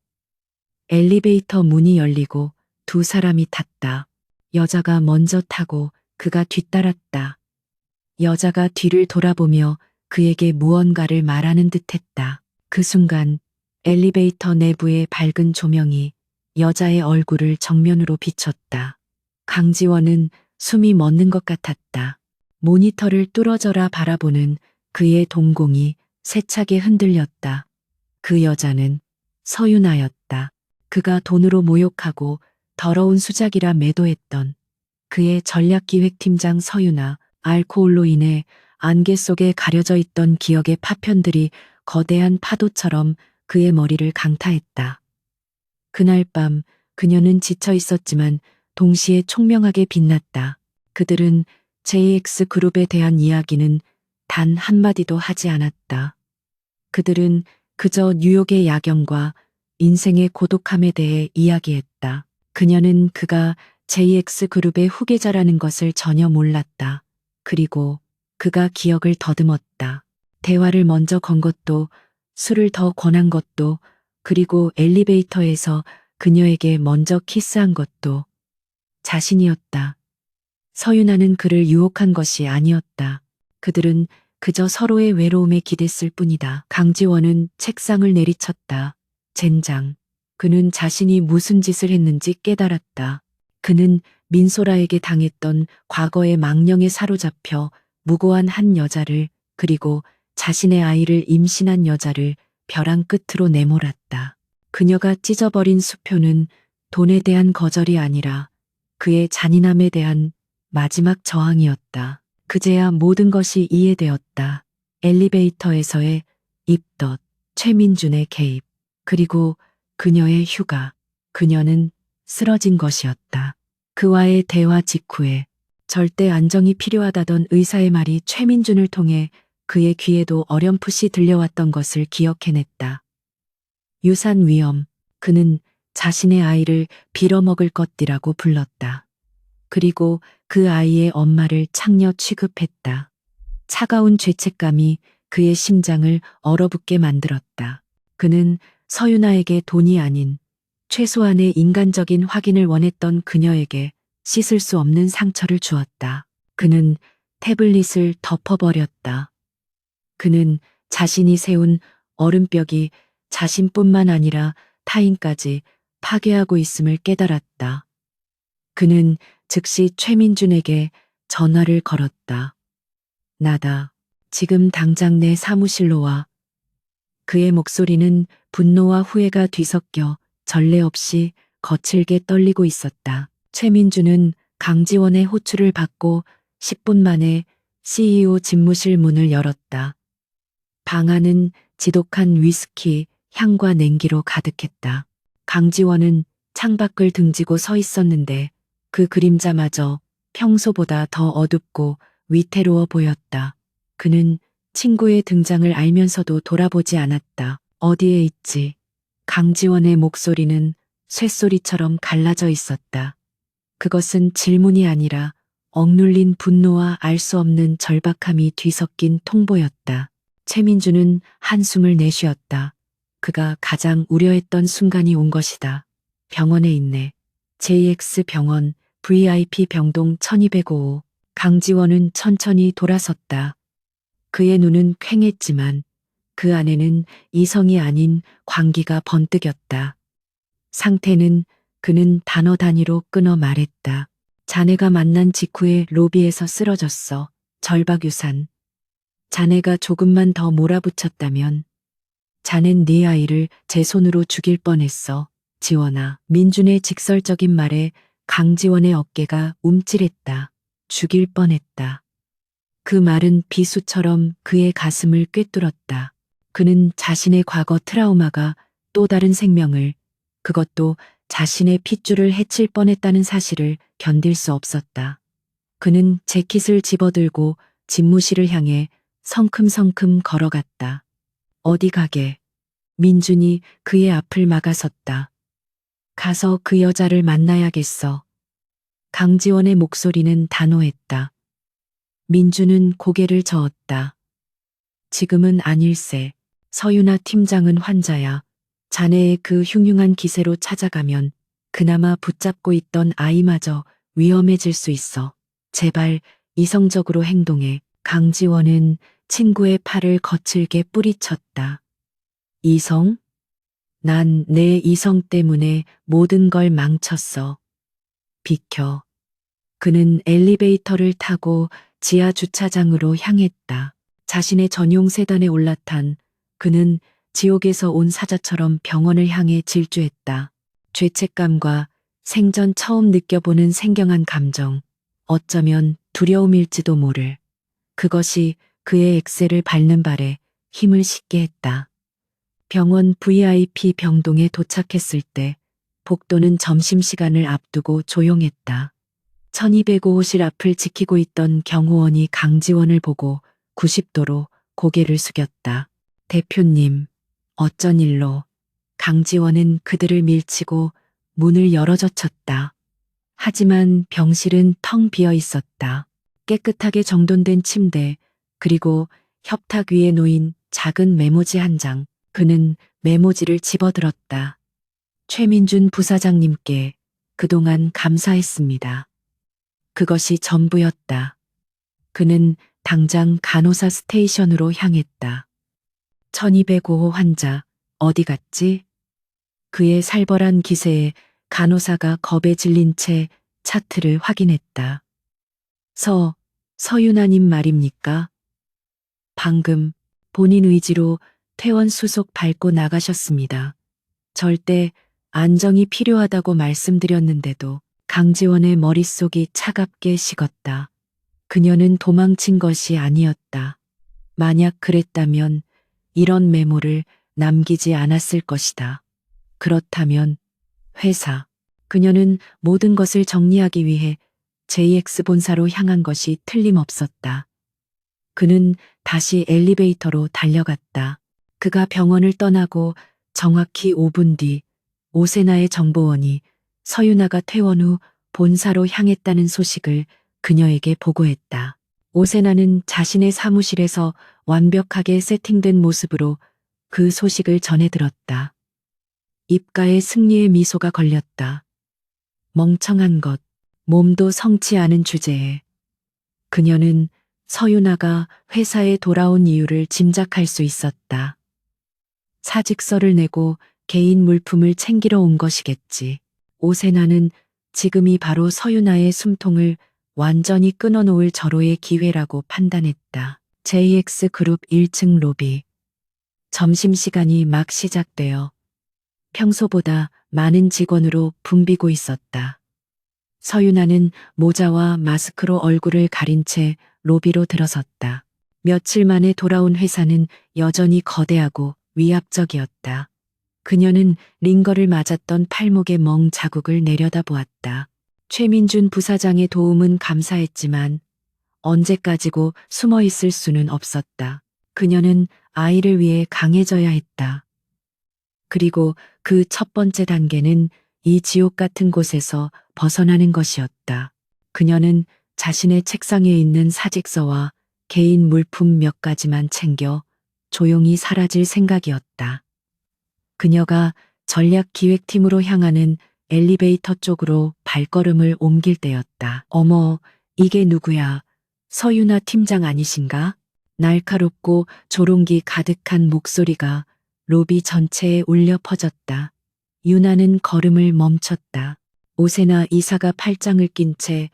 엘리베이터 문이 열리고 두 사람이 탔다. 여자가 먼저 타고 그가 뒤따랐다. 여자가 뒤를 돌아보며 그에게 무언가를 말하는 듯했다. 그 순간 엘리베이터 내부의 밝은 조명이 여자의 얼굴을 정면으로 비췄다. 강지원은 숨이 멎는 것 같았다. 모니터를 뚫어져라 바라보는 그의 동공이 세차게 흔들렸다. 그 여자는 서윤아였다. 그가 돈으로 모욕하고 더러운 수작이라 매도했던 그의 전략기획팀장 서윤아. 알코올로 인해 안개 속에 가려져 있던 기억의 파편들이 거대한 파도처럼 그의 머리를 강타했다. 그날 밤 그녀는 지쳐 있었지만 동시에 총명하게 빛났다. 그들은 JX그룹에 대한 이야기는 단 한마디도 하지 않았다. 그들은 그저 뉴욕의 야경과 인생의 고독함에 대해 이야기했다. 그녀는 그가 JX그룹의 후계자라는 것을 전혀 몰랐다. 그리고 그가 기억을 더듬었다. 대화를 먼저 건 것도, 술을 더 권한 것도, 그리고 엘리베이터에서 그녀에게 먼저 키스한 것도 자신이었다. 서윤아는 그를 유혹한 것이 아니었다. 그들은 그저 서로의 외로움에 기댔을 뿐이다. 강지원은 책상을 내리쳤다. 젠장. 그는 자신이 무슨 짓을 했는지 깨달았다. 그는 민소라에게 당했던 과거의 망령에 사로잡혀 무고한 한 여자를, 그리고 자신의 아이를 임신한 여자를 벼랑 끝으로 내몰았다. 그녀가 찢어버린 수표는 돈에 대한 거절이 아니라 그의 잔인함에 대한 마지막 저항이었다. 그제야 모든 것이 이해되었다. 엘리베이터에서의 입덧, 최민준의 개입, 그리고 그녀의 휴가. 그녀는 쓰러진 것이었다. 그와의 대화 직후에 절대 안정이 필요하다던 의사의 말이 최민준을 통해 그의 귀에도 어렴풋이 들려왔던 것을 기억해냈다. 유산 위험. 그는 자신의 아이를 빌어먹을 것이라고 불렀다. 그리고 그 아이의 엄마를 창녀 취급했다. 차가운 죄책감이 그의 심장을 얼어붙게 만들었다. 그는 서윤아에게 돈이 아닌 최소한의 인간적인 확인을 원했던 그녀에게 씻을 수 없는 상처를 주었다. 그는 태블릿을 덮어버렸다. 그는 자신이 세운 얼음벽이 자신뿐만 아니라 타인까지 파괴하고 있음을 깨달았다. 그는 즉시 최민준에게 전화를 걸었다. 나다. 지금 당장 내 사무실로 와. 그의 목소리는 분노와 후회가 뒤섞여 전례 없이 거칠게 떨리고 있었다. 최민준은 강지원의 호출을 받고 10분 만에 CEO 집무실 문을 열었다. 방 안은 지독한 위스키, 향과 냉기로 가득했다. 강지원은 창밖을 등지고 서 있었는데 그 그림자마저 평소보다 더 어둡고 위태로워 보였다. 그는 친구의 등장을 알면서도 돌아보지 않았다. 어디에 있지? 강지원의 목소리는 쇳소리처럼 갈라져 있었다. 그것은 질문이 아니라 억눌린 분노와 알 수 없는 절박함이 뒤섞인 통보였다. 최민주는 한숨을 내쉬었다. 그가 가장 우려했던 순간이 온 것이다. 병원에 있네. JX 병원 VIP 병동 1205. 강지원은 천천히 돌아섰다. 그의 눈은 퀭했지만 그 안에는 이성이 아닌 광기가 번뜩였다. 상태는 그는 단어 단위로 끊어 말했다. 자네가 만난 직후에 로비에서 쓰러졌어. 절박유산. 자네가 조금만 더 몰아붙였다면 자넨 네 아이를 제 손으로 죽일 뻔했어. 지원아. 민준의 직설적인 말에 강지원의 어깨가 움찔했다. 죽일 뻔했다. 그 말은 비수처럼 그의 가슴을 꿰뚫었다. 그는 자신의 과거 트라우마가 또 다른 생명을, 그것도 자신의 핏줄을 해칠 뻔했다는 사실을 견딜 수 없었다. 그는 재킷을 집어들고 집무실을 향해 성큼성큼 걸어갔다. 어디 가게? 민준이 그의 앞을 막아섰다. 가서 그 여자를 만나야겠어. 강지원의 목소리는 단호했다. 민준은 고개를 저었다. 지금은 아닐세. 서윤아 팀장은 환자야. 자네의 그 흉흉한 기세로 찾아가면 그나마 붙잡고 있던 아이마저 위험해질 수 있어. 제발 이성적으로 행동해. 강지원은 친구의 팔을 거칠게 뿌리쳤다. 이성? 난 내 이성 때문에 모든 걸 망쳤어. 비켜. 그는 엘리베이터를 타고 지하 주차장으로 향했다. 자신의 전용 세단에 올라탄 그는 지옥에서 온 사자처럼 병원을 향해 질주했다. 죄책감과 생전 처음 느껴보는 생경한 감정, 어쩌면 두려움일지도 모를. 그것이 그의 엑셀을 밟는 발에 힘을 싣게 했다. 병원 VIP 병동에 도착했을 때 복도는 점심시간을 앞두고 조용했다. 1205호실 앞을 지키고 있던 경호원이 강지원을 보고 90도로 고개를 숙였다. 대표님, 어쩐 일로? 강지원은 그들을 밀치고 문을 열어젖혔다. 하지만 병실은 텅 비어 있었다. 깨끗하게 정돈된 침대, 그리고 협탁 위에 놓인 작은 메모지 한 장. 그는 메모지를 집어들었다. 최민준 부사장님께 그동안 감사했습니다. 그것이 전부였다. 그는 당장 간호사 스테이션으로 향했다. 1205호 환자, 어디 갔지? 그의 살벌한 기세에 간호사가 겁에 질린 채 차트를 확인했다. 서윤아님 말입니까? 방금 본인 의지로 퇴원 수속 밟고 나가셨습니다. 절대 안정이 필요하다고 말씀드렸는데도 강지원의 머릿속이 차갑게 식었다. 그녀는 도망친 것이 아니었다. 만약 그랬다면 이런 메모를 남기지 않았을 것이다. 그렇다면 회사, 그녀는 모든 것을 정리하기 위해 JX 본사로 향한 것이 틀림없었다. 그는 다시 엘리베이터로 달려갔다. 그가 병원을 떠나고 정확히 5분 뒤 오세나의 정보원이 서윤아가 퇴원 후 본사로 향했다는 소식을 그녀에게 보고했다. 오세나는 자신의 사무실에서 완벽하게 세팅된 모습으로 그 소식을 전해 들었다. 입가에 승리의 미소가 걸렸다. 멍청한 것, 몸도 성치 않은 주제에 그녀는 서윤아가 회사에 돌아온 이유를 짐작할 수 있었다. 사직서를 내고 개인 물품을 챙기러 온 것이겠지. 오세나는 지금이 바로 서윤아의 숨통을 완전히 끊어놓을 절호의 기회라고 판단했다. JX 그룹 1층 로비. 점심시간이 막 시작되어 평소보다 많은 직원으로 붐비고 있었다. 서윤아는 모자와 마스크로 얼굴을 가린 채 로비로 들어섰다. 며칠 만에 돌아온 회사는 여전히 거대하고 위압적이었다. 그녀는 링거를 맞았던 팔목의 멍 자국을 내려다보았다. 최민준 부사장의 도움은 감사했지만 언제까지고 숨어 있을 수는 없었다. 그녀는 아이를 위해 강해져야 했다. 그리고 그 첫 번째 단계는 이 지옥 같은 곳에서 벗어나는 것이었다. 그녀는 자신의 책상에 있는 사직서와 개인 물품 몇 가지만 챙겨 조용히 사라질 생각이었다. 그녀가 전략기획팀으로 향하는 엘리베이터 쪽으로 발걸음을 옮길 때였다. 어머, 이게 누구야? 서윤아 팀장 아니신가? 날카롭고 조롱기 가득한 목소리가 로비 전체에 울려 퍼졌다. 유나는 걸음을 멈췄다. 오세나 이사가 팔짱을 낀 채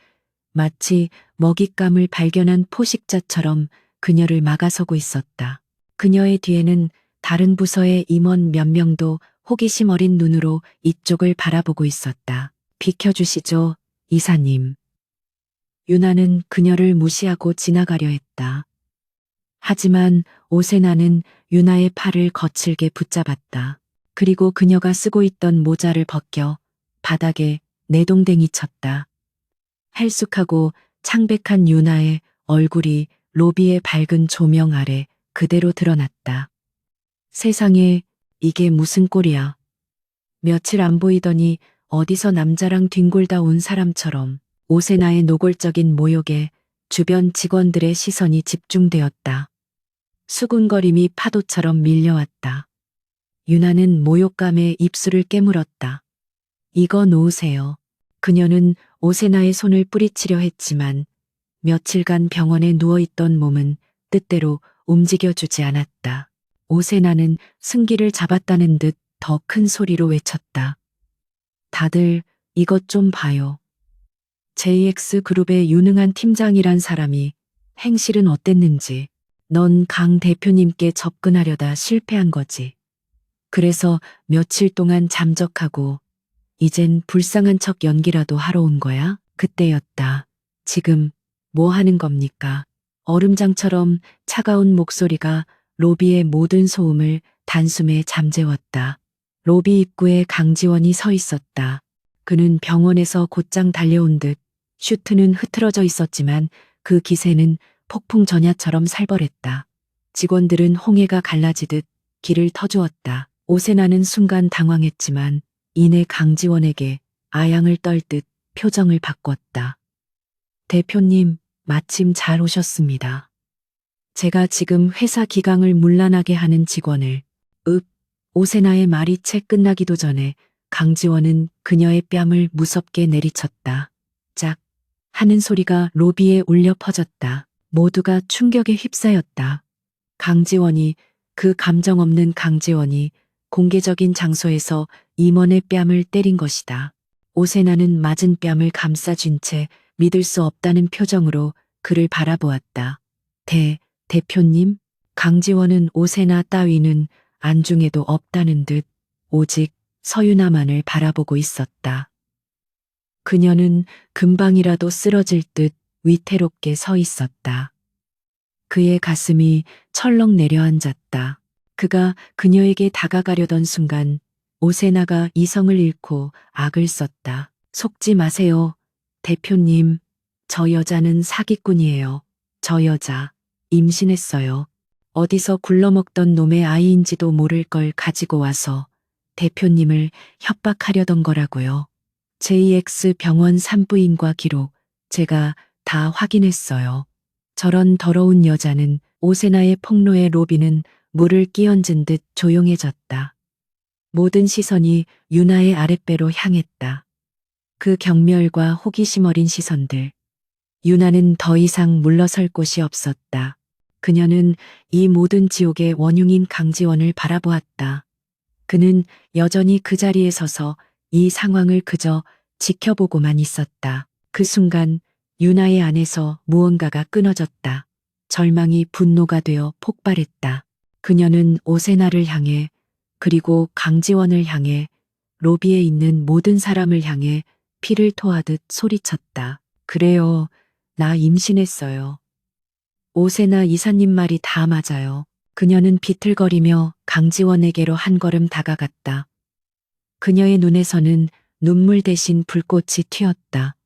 마치 먹잇감을 발견한 포식자처럼 그녀를 막아서고 있었다. 그녀의 뒤에는 다른 부서의 임원 몇 명도 호기심 어린 눈으로 이쪽을 바라보고 있었다. 비켜주시죠, 이사님. 유나는 그녀를 무시하고 지나가려 했다. 하지만 오세나는 유나의 팔을 거칠게 붙잡았다. 그리고 그녀가 쓰고 있던 모자를 벗겨 바닥에 내동댕이 쳤다. 헬쑥하고 창백한 유나의 얼굴이 로비의 밝은 조명 아래 그대로 드러났다. 세상에, 이게 무슨 꼴이야. 며칠 안 보이더니 어디서 남자랑 뒹굴다 온 사람처럼 오세나의 노골적인 모욕에 주변 직원들의 시선이 집중되었다. 수군거림이 파도처럼 밀려왔다. 유나는 모욕감에 입술을 깨물었다. 이거 놓으세요. 그녀는 오세나의 손을 뿌리치려 했지만 며칠간 병원에 누워있던 몸은 뜻대로 움직여주지 않았다. 오세나는 승기를 잡았다는 듯 더 큰 소리로 외쳤다. 다들 이것 좀 봐요. JX그룹의 유능한 팀장이란 사람이 행실은 어땠는지. 넌 강 대표님께 접근하려다 실패한 거지. 그래서 며칠 동안 잠적하고 이젠 불쌍한 척 연기라도 하러 온 거야? 그때였다. 지금 뭐 하는 겁니까? 얼음장처럼 차가운 목소리가 로비의 모든 소음을 단숨에 잠재웠다. 로비 입구에 강지원이 서 있었다. 그는 병원에서 곧장 달려온 듯 슈트는 흐트러져 있었지만 그 기세는 폭풍 전야처럼 살벌했다. 직원들은 홍해가 갈라지듯 길을 터주었다. 오세나는 순간 당황했지만 이내 강지원에게 아양을 떨듯 표정을 바꿨다. 대표님, 마침 잘 오셨습니다. 제가 지금 회사 기강을 문란하게 하는 직원을 오세나의 말이 채 끝나기도 전에 강지원은 그녀의 뺨을 무섭게 내리쳤다. 짝 하는 소리가 로비에 울려 퍼졌다. 모두가 충격에 휩싸였다. 강지원이, 그 감정 없는 강지원이 공개적인 장소에서 임원의 뺨을 때린 것이다. 오세나는 맞은 뺨을 감싸쥔 채 믿을 수 없다는 표정으로 그를 바라보았다. 대표님? 강지원은 오세나 따위는 안중에도 없다는 듯 오직 서유나만을 바라보고 있었다. 그녀는 금방이라도 쓰러질 듯 위태롭게 서 있었다. 그의 가슴이 철렁 내려앉았다. 그가 그녀에게 다가가려던 순간 오세나가 이성을 잃고 악을 썼다. 속지 마세요. 대표님, 저 여자는 사기꾼이에요. 저 여자 임신했어요. 어디서 굴러먹던 놈의 아이인지도 모를 걸 가지고 와서 대표님을 협박하려던 거라고요. JX 병원 산부인과 기록 제가 다 확인했어요. 저런 더러운 여자는 오세나의 폭로에 로비는 물을 끼얹은 듯 조용해졌다. 모든 시선이 유나의 아랫배로 향했다. 그 경멸과 호기심 어린 시선들. 유나는 더 이상 물러설 곳이 없었다. 그녀는 이 모든 지옥의 원흉인 강지원을 바라보았다. 그는 여전히 그 자리에 서서 이 상황을 그저 지켜보고만 있었다. 그 순간 유나의 안에서 무언가가 끊어졌다. 절망이 분노가 되어 폭발했다. 그녀는 오세나를 향해, 그리고 강지원을 향해, 로비에 있는 모든 사람을 향해 피를 토하듯 소리쳤다. 그래요, 나 임신했어요. 오세나 이사님 말이 다 맞아요. 그녀는 비틀거리며 강지원에게로 한 걸음 다가갔다. 그녀의 눈에서는 눈물 대신 불꽃이 튀었다.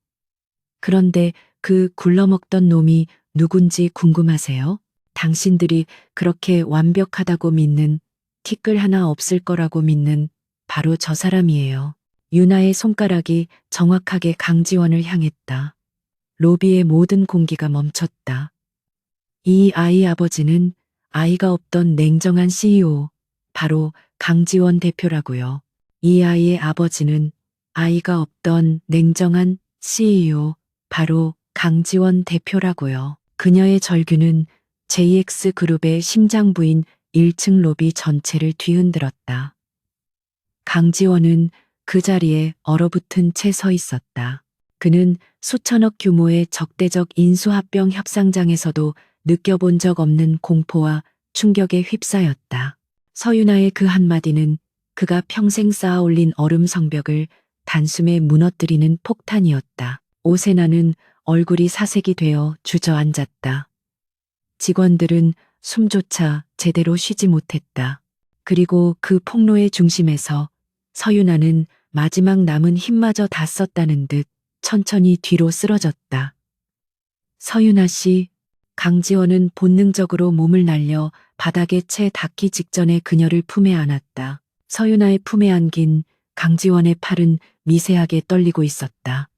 그런데 그 굴러먹던 놈이 누군지 궁금하세요? 당신들이 그렇게 완벽하다고 믿는, 티끌 하나 없을 거라고 믿는 바로 저 사람이에요. 유나의 손가락이 정확하게 강지원을 향했다. 로비의 모든 공기가 멈췄다. 이 아이 아버지는 아이가 없던 냉정한 CEO, 바로 강지원 대표라고요. 이 아이의 아버지는 아이가 없던 냉정한 CEO, 바로 강지원 대표라고요. 그녀의 절규는 JX그룹의 심장부인 1층 로비 전체를 뒤흔들었다. 강지원은 그 자리에 얼어붙은 채 서 있었다. 그는 수천억 규모의 적대적 인수합병 협상장에서도 느껴본 적 없는 공포와 충격에 휩싸였다. 서유나의 그 한마디는 그가 평생 쌓아올린 얼음 성벽을 단숨에 무너뜨리는 폭탄이었다. 오세나는 얼굴이 사색이 되어 주저앉았다. 직원들은 숨조차 제대로 쉬지 못했다. 그리고 그 폭로의 중심에서 서유나는 마지막 남은 힘마저 다 썼다는 듯 천천히 뒤로 쓰러졌다. 서유나 씨, 강지원은 본능적으로 몸을 날려 바닥에 채 닿기 직전에 그녀를 품에 안았다. 서유나의 품에 안긴 강지원의 팔은 미세하게 떨리고 있었다.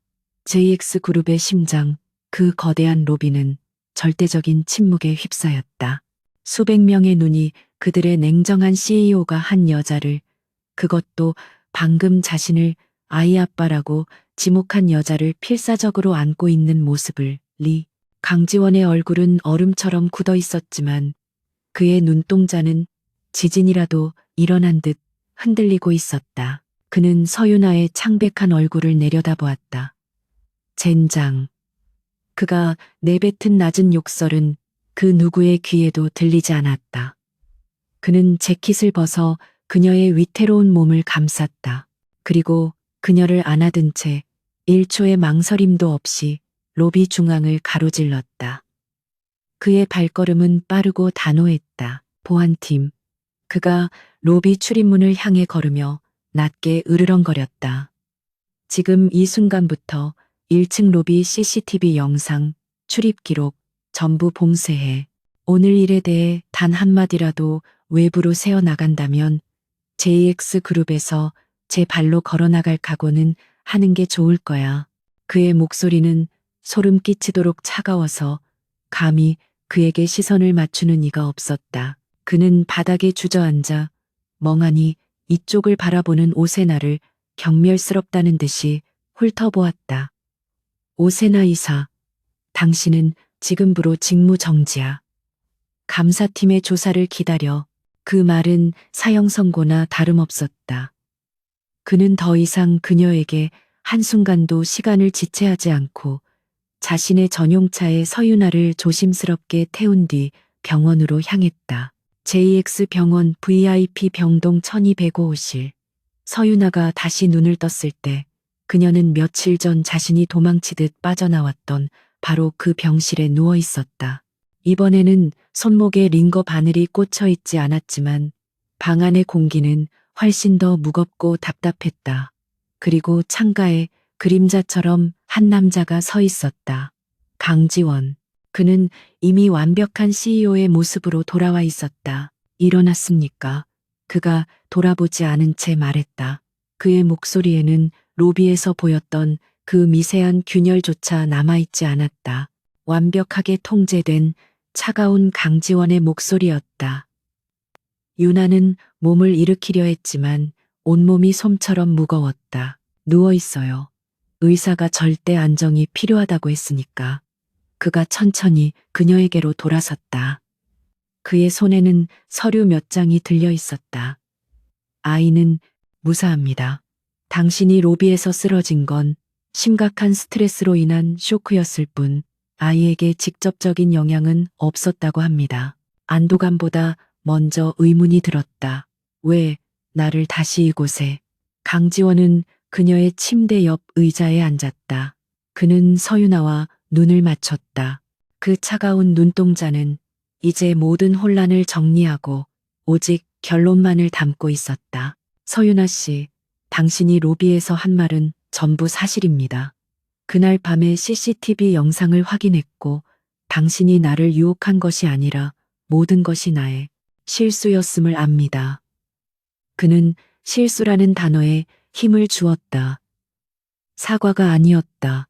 JX그룹의 심장, 그 거대한 로비는 절대적인 침묵에 휩싸였다. 수백 명의 눈이 그들의 냉정한 CEO가 한 여자를, 그것도 방금 자신을 아이 아빠라고 지목한 여자를 필사적으로 안고 있는 모습을 강지원의 얼굴은 얼음처럼 굳어 있었지만 그의 눈동자는 지진이라도 일어난 듯 흔들리고 있었다. 그는 서유나의 창백한 얼굴을 내려다보았다. 젠장. 그가 내뱉은 낮은 욕설은 그 누구의 귀에도 들리지 않았다. 그는 재킷을 벗어 그녀의 위태로운 몸을 감쌌다. 그리고 그녀를 안아든 채 1초의 망설임도 없이 로비 중앙을 가로질렀다. 그의 발걸음은 빠르고 단호했다. 보안팀. 그가 로비 출입문을 향해 걸으며 낮게 으르렁거렸다. 지금 이 순간부터 1층 로비 CCTV 영상, 출입 기록 전부 봉쇄해. 오늘 일에 대해 단 한마디라도 외부로 새어나간다면 JX그룹에서 제 발로 걸어나갈 각오는 하는 게 좋을 거야. 그의 목소리는 소름 끼치도록 차가워서 감히 그에게 시선을 맞추는 이가 없었다. 그는 바닥에 주저앉아 멍하니 이쪽을 바라보는 오세나를 경멸스럽다는 듯이 훑어보았다. 오세나 이사, 당신은 지금부로 직무 정지야. 감사팀의 조사를 기다려. 그 말은 사형 선고나 다름없었다. 그는 더 이상 그녀에게 한순간도 시간을 지체하지 않고 자신의 전용차에 서윤아를 조심스럽게 태운 뒤 병원으로 향했다. JX 병원 VIP 병동 1205실. 서윤아가 다시 눈을 떴을 때 그녀는 며칠 전 자신이 도망치듯 빠져나왔던 바로 그 병실에 누워 있었다. 이번에는 손목에 링거 바늘이 꽂혀 있지 않았지만 방 안의 공기는 훨씬 더 무겁고 답답했다. 그리고 창가에 그림자처럼 한 남자가 서 있었다. 강지원. 그는 이미 완벽한 CEO의 모습으로 돌아와 있었다. 일어났습니까? 그가 돌아보지 않은 채 말했다. 그의 목소리에는 로비에서 보였던 그 미세한 균열조차 남아있지 않았다. 완벽하게 통제된 차가운 강지원의 목소리였다. 유나는 몸을 일으키려 했지만 온몸이 솜처럼 무거웠다. 누워 있어요. 의사가 절대 안정이 필요하다고 했으니까. 그가 천천히 그녀에게로 돌아섰다. 그의 손에는 서류 몇 장이 들려 있었다. 아이는 무사합니다. 당신이 로비에서 쓰러진 건 심각한 스트레스로 인한 쇼크였을 뿐 아이에게 직접적인 영향은 없었다고 합니다. 안도감보다 먼저 의문이 들었다. 왜 나를 다시 이곳에? 강지원은 그녀의 침대 옆 의자에 앉았다. 그는 서윤아와 눈을 맞췄다. 그 차가운 눈동자는 이제 모든 혼란을 정리하고 오직 결론만을 담고 있었다. 서윤아 씨, 당신이 로비에서 한 말은 전부 사실입니다. 그날 밤에 CCTV 영상을 확인했고 당신이 나를 유혹한 것이 아니라 모든 것이 나의 실수였음을 압니다. 그는 실수라는 단어에 힘을 주었다. 사과가 아니었다.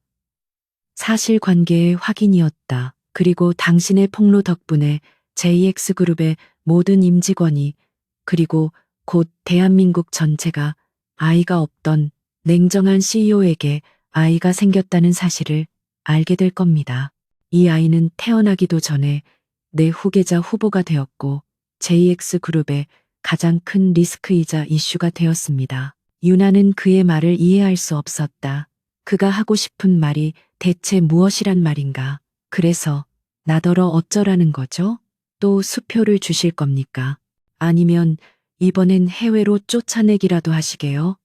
사실관계의 확인이었다. 그리고 당신의 폭로 덕분에 JX그룹의 모든 임직원이 그리고 곧 대한민국 전체가 아이가 없던 냉정한 CEO에게 아이가 생겼다는 사실을 알게 될 겁니다. 이 아이는 태어나기도 전에 내 후계자 후보가 되었고 JX그룹의 가장 큰 리스크이자 이슈가 되었습니다. 유나는 그의 말을 이해할 수 없었다. 그가 하고 싶은 말이 대체 무엇이란 말인가? 그래서 나더러 어쩌라는 거죠? 또 수표를 주실 겁니까? 아니면 이번엔 해외로 쫓아내기라도 하시게요?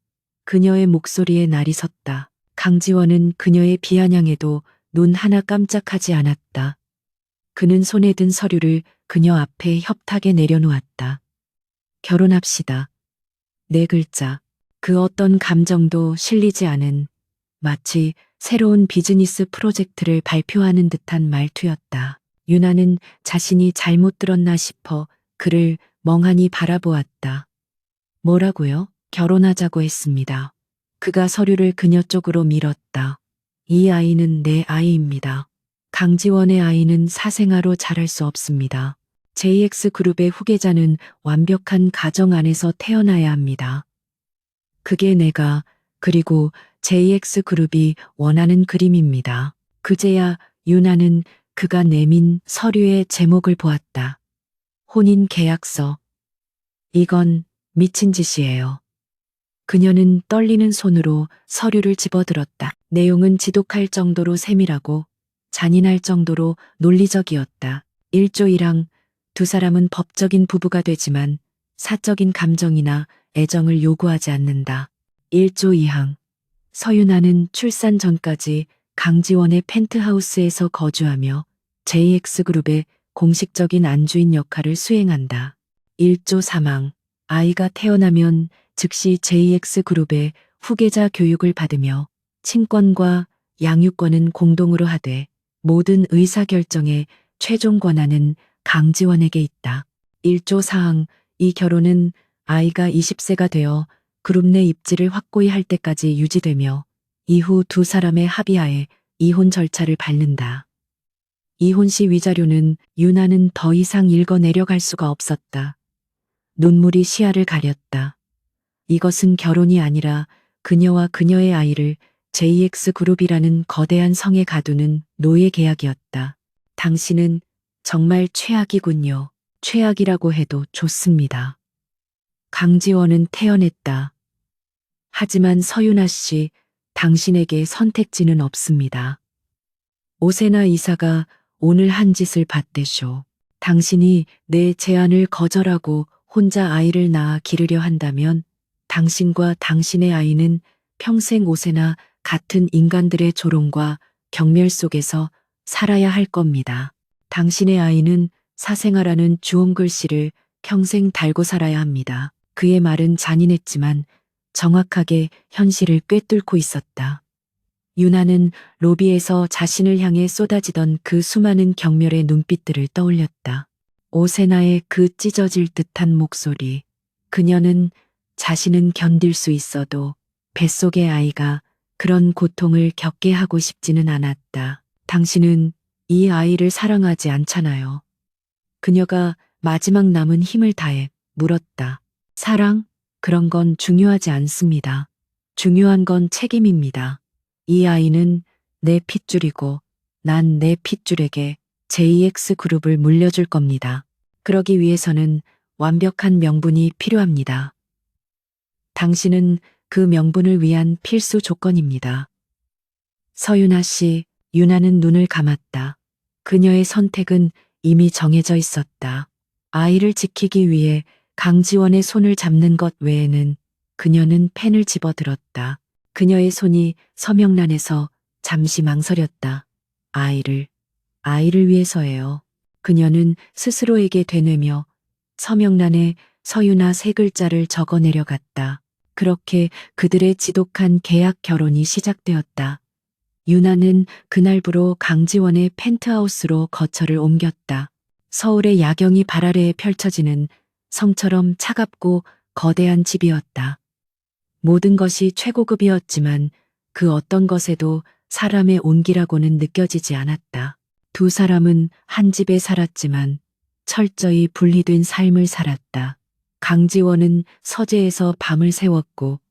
그녀의 목소리에 날이 섰다. 강지원은 그녀의 비아냥에도 눈 하나 깜짝하지 않았다. 그는 손에 든 서류를 그녀 앞에 협탁에 내려놓았다. 결혼합시다. 네 글자. 그 어떤 감정도 실리지 않은 마치 새로운 비즈니스 프로젝트를 발표하는 듯한 말투였다. 유나는 자신이 잘못 들었나 싶어 그를 멍하니 바라보았다. 뭐라고요? 결혼하자고 했습니다. 그가 서류를 그녀 쪽으로 밀었다. 이 아이는 내 아이입니다. 강지원의 아이는 사생아로 자랄 수 없습니다. JX그룹의 후계자는 완벽한 가정 안에서 태어나야 합니다. 그게 내가 그리고 JX그룹이 원하는 그림입니다. 그제야 유나는 그가 내민 서류의 제목을 보았다. 혼인계약서. 이건 미친 짓이에요. 그녀는 떨리는 손으로 서류를 집어들었다. 내용은 지독할 정도로 세밀하고 잔인할 정도로 논리적이었다. 1조 1항, 두 사람은 법적인 부부가 되지만 사적인 감정이나 애정을 요구하지 않는다. 1조 2항, 서윤아는 출산 전까지 강지원의 펜트하우스에서 거주하며 JX그룹의 공식적인 안주인 역할을 수행한다. 1조 3항, 아이가 태어나면 즉시 JX그룹의 후계자 교육을 받으며 친권과 양육권은 공동으로 하되 모든 의사결정의 최종 권한은 강지원에게 있다. 1조 사항, 이 결혼은 아이가 20세가 되어 그룹 내 입지를 확고히 할 때까지 유지되며 이후 두 사람의 합의하에 이혼 절차를 밟는다. 이혼 시 위자료는 유나는 더 이상 읽어내려갈 수가 없었다. 눈물이 시야를 가렸다. 이것은 결혼이 아니라 그녀와 그녀의 아이를 JX그룹이라는 거대한 성에 가두는 노예 계약이었다. 당신은 정말 최악이군요. 최악이라고 해도 좋습니다. 강지원은 태연했다. 하지만 서윤아 씨, 당신에게 선택지는 없습니다. 오세나 이사가 오늘 한 짓을 받대쇼. 당신이 내 제안을 거절하고 혼자 아이를 낳아 기르려 한다면 당신과 당신의 아이는 평생 오세나 같은 인간들의 조롱과 경멸 속에서 살아야 할 겁니다. 당신의 아이는 사생아라는 주홍글씨를 평생 달고 살아야 합니다. 그의 말은 잔인했지만 정확하게 현실을 꿰뚫고 있었다. 유나는 로비에서 자신을 향해 쏟아지던 그 수많은 경멸의 눈빛들을 떠올렸다. 오세나의 그 찢어질 듯한 목소리. 그녀는 자신은 견딜 수 있어도 뱃속의 아이가 그런 고통을 겪게 하고 싶지는 않았다. 당신은 이 아이를 사랑하지 않잖아요. 그녀가 마지막 남은 힘을 다해 물었다. 사랑? 그런 건 중요하지 않습니다. 중요한 건 책임입니다. 이 아이는 내 핏줄이고 난 내 핏줄에게 JX그룹을 물려줄 겁니다. 그러기 위해서는 완벽한 명분이 필요합니다. 당신은 그 명분을 위한 필수 조건입니다. 서윤아 씨, 유나는 눈을 감았다. 그녀의 선택은 이미 정해져 있었다. 아이를 지키기 위해 강지원의 손을 잡는 것 외에는 그녀는 펜을 집어들었다. 그녀의 손이 서명란에서 잠시 망설였다. 아이를 위해서예요. 그녀는 스스로에게 되뇌며 서명란에 서윤아 세 글자를 적어 내려갔다. 그렇게 그들의 지독한 계약 결혼이 시작되었다. 유나는 그날부로 강지원의 펜트하우스로 거처를 옮겼다. 서울의 야경이 발 아래에 펼쳐지는 성처럼 차갑고 거대한 집이었다. 모든 것이 최고급이었지만 그 어떤 것에도 사람의 온기라고는 느껴지지 않았다. 두 사람은 한 집에 살았지만 철저히 분리된 삶을 살았다. 강지원은 서재에서 밤을 새웠고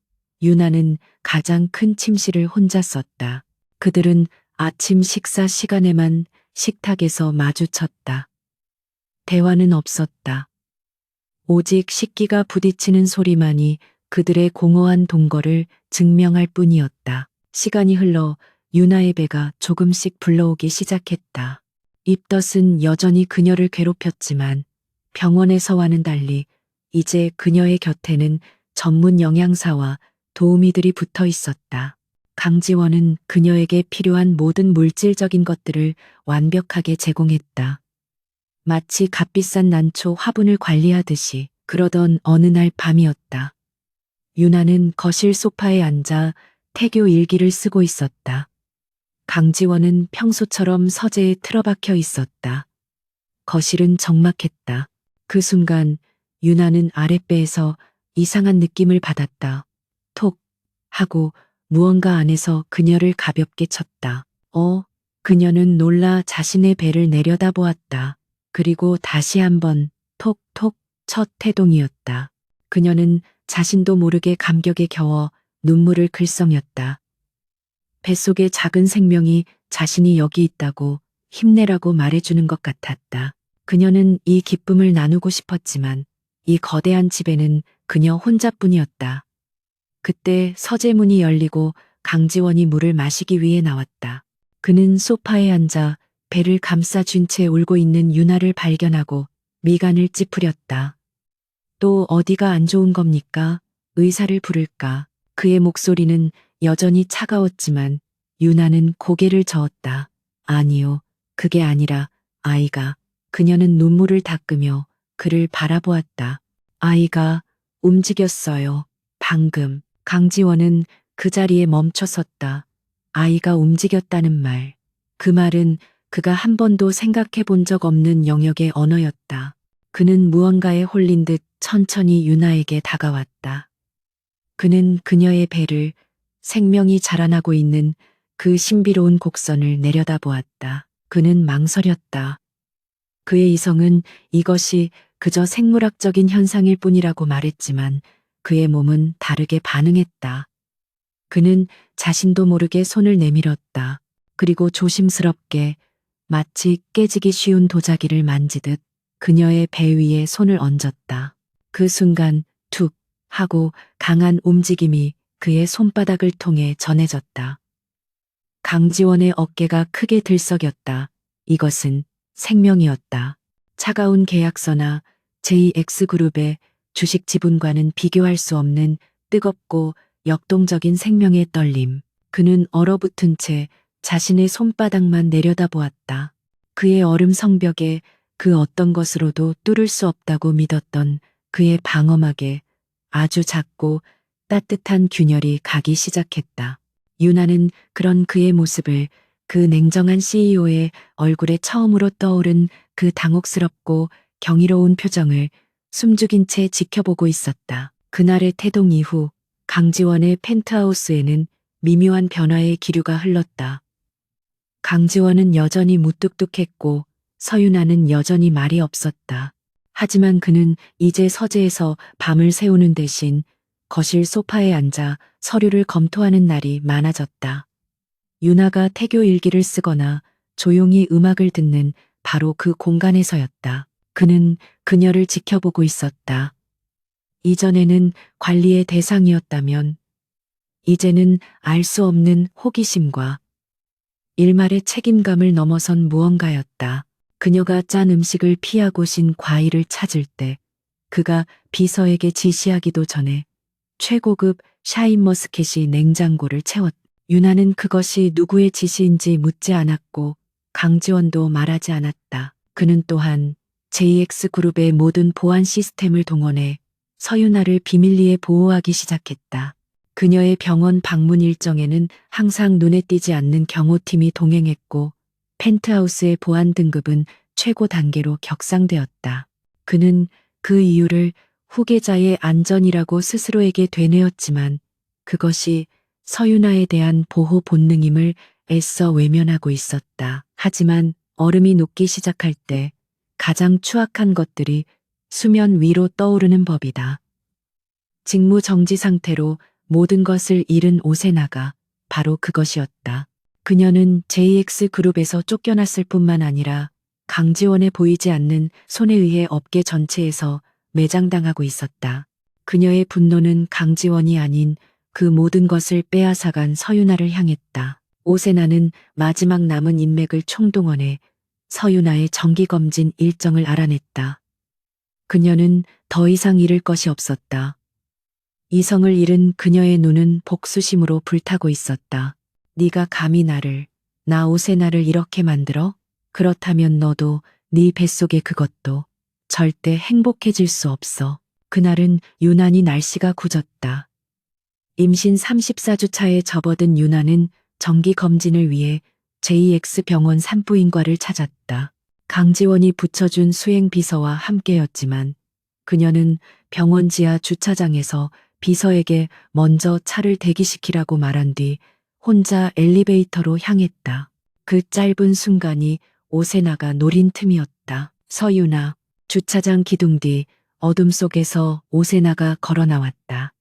유나는 가장 큰 침실을 혼자 썼다. 그들은 아침 식사 시간에만 식탁에서 마주쳤다. 대화는 없었다. 오직 식기가 부딪히는 소리만이 그들의 공허한 동거를 증명할 뿐이었다. 시간이 흘러 유나의 배가 조금씩 불러오기 시작했다. 입덧은 여전히 그녀를 괴롭혔지만 병원에서와는 달리 이제 그녀의 곁에는 전문 영양사와 도우미들이 붙어 있었다. 강지원은 그녀에게 필요한 모든 물질적인 것들을 완벽하게 제공했다. 마치 값비싼 난초 화분을 관리하듯이. 그러던 어느 날 밤이었다. 유나는 거실 소파에 앉아 태교 일기를 쓰고 있었다. 강지원은 평소처럼 서재에 틀어박혀 있었다. 거실은 적막했다. 그 순간 유나는 아랫배에서 이상한 느낌을 받았다. 톡 하고 무언가 안에서 그녀를 가볍게 쳤다. 그녀는 놀라 자신의 배를 내려다보았다. 그리고 다시 한번 톡톡 첫 태동이었다. 그녀는 자신도 모르게 감격에 겨워 눈물을 글썽였다. 뱃속의 작은 생명이 자신이 여기 있다고 힘내라고 말해주는 것 같았다. 그녀는 이 기쁨을 나누고 싶었지만 이 거대한 집에는 그녀 혼자뿐이었다. 그때 서재문이 열리고 강지원이 물을 마시기 위해 나왔다. 그는 소파에 앉아 배를 감싸준 채 울고 있는 유나를 발견하고 미간을 찌푸렸다. 또 어디가 안 좋은 겁니까? 의사를 부를까? 그의 목소리는 여전히 차가웠지만 유나는 고개를 저었다. 아니요, 그게 아니라 아이가. 그녀는 눈물을 닦으며 그를 바라보았다. 아이가 움직였어요. 방금. 강지원은 그 자리에 멈춰 섰다. 아이가 움직였다는 말. 그 말은 그가 한 번도 생각해 본 적 없는 영역의 언어였다. 그는 무언가에 홀린 듯 천천히 유나에게 다가왔다. 그는 그녀의 배를 생명이 자라나고 있는 그 신비로운 곡선을 내려다보았다. 그는 망설였다. 그의 이성은 이것이 그저 생물학적인 현상일 뿐이라고 말했지만 그의 몸은 다르게 반응했다. 그는 자신도 모르게 손을 내밀었다. 그리고 조심스럽게 마치 깨지기 쉬운 도자기를 만지듯 그녀의 배 위에 손을 얹었다. 그 순간 툭 하고 강한 움직임이 그의 손바닥을 통해 전해졌다. 강지원의 어깨가 크게 들썩였다. 이것은 생명이었다. 차가운 계약서나 JX그룹의 주식 지분과는 비교할 수 없는 뜨겁고 역동적인 생명의 떨림. 그는 얼어붙은 채 자신의 손바닥만 내려다보았다. 그의 얼음 성벽에 그 어떤 것으로도 뚫을 수 없다고 믿었던 그의 방어막에 아주 작고 따뜻한 균열이 가기 시작했다. 유나는 그런 그의 모습을, 그 냉정한 CEO의 얼굴에 처음으로 떠오른 그 당혹스럽고 경이로운 표정을 숨죽인 채 지켜보고 있었다. 그날의 태동 이후 강지원의 펜트하우스에는 미묘한 변화의 기류가 흘렀다. 강지원은 여전히 무뚝뚝했고 서윤아는 여전히 말이 없었다. 하지만 그는 이제 서재에서 밤을 새우는 대신 거실 소파에 앉아 서류를 검토하는 날이 많아졌다. 유나가 태교 일기를 쓰거나 조용히 음악을 듣는 바로 그 공간에서였다. 그는 그녀를 지켜보고 있었다. 이전에는 관리의 대상이었다면 이제는 알 수 없는 호기심과 일말의 책임감을 넘어선 무언가였다. 그녀가 짠 음식을 피하고 신 과일을 찾을 때 그가 비서에게 지시하기도 전에 최고급 샤인머스켓이 냉장고를 채웠다. 유나는 그것이 누구의 지시인지 묻지 않았고 강지원도 말하지 않았다. 그는 또한 JX그룹의 모든 보안 시스템을 동원해 서윤아를 비밀리에 보호하기 시작했다. 그녀의 병원 방문 일정에는 항상 눈에 띄지 않는 경호팀이 동행했고 펜트하우스의 보안 등급은 최고 단계로 격상되었다. 그는 그 이유를 후계자의 안전이라고 스스로에게 되뇌었지만 그것이 서윤아에 대한 보호 본능임을 애써 외면하고 있었다. 하지만 얼음이 녹기 시작할 때 가장 추악한 것들이 수면 위로 떠오르는 법이다. 직무 정지 상태로 모든 것을 잃은 오세나가 바로 그것이었다. 그녀는 JX그룹에서 쫓겨났을 뿐만 아니라 강지원에 보이지 않는 손에 의해 업계 전체에서 매장당하고 있었다. 그녀의 분노는 강지원이 아닌 그 모든 것을 빼앗아간 서윤아를 향했다. 오세나는 마지막 남은 인맥을 총동원해 서윤아의 정기검진 일정을 알아냈다. 그녀는 더 이상 잃을 것이 없었다. 이성을 잃은 그녀의 눈은 복수심으로 불타고 있었다. 네가 감히 나 오세나를 이렇게 만들어? 그렇다면 너도 네 뱃속의 그것도 절대 행복해질 수 없어. 그날은 유난히 날씨가 굳었다. 임신 34주 차에 접어든 유나는 정기 검진을 위해 JX 병원 산부인과를 찾았다. 강지원이 붙여준 수행 비서와 함께였지만 그녀는 병원 지하 주차장에서 비서에게 먼저 차를 대기시키라고 말한 뒤 혼자 엘리베이터로 향했다. 그 짧은 순간이 오세나가 노린 틈이었다. 서윤아. 주차장 기둥 뒤 어둠 속에서 오세나가 걸어 나왔다.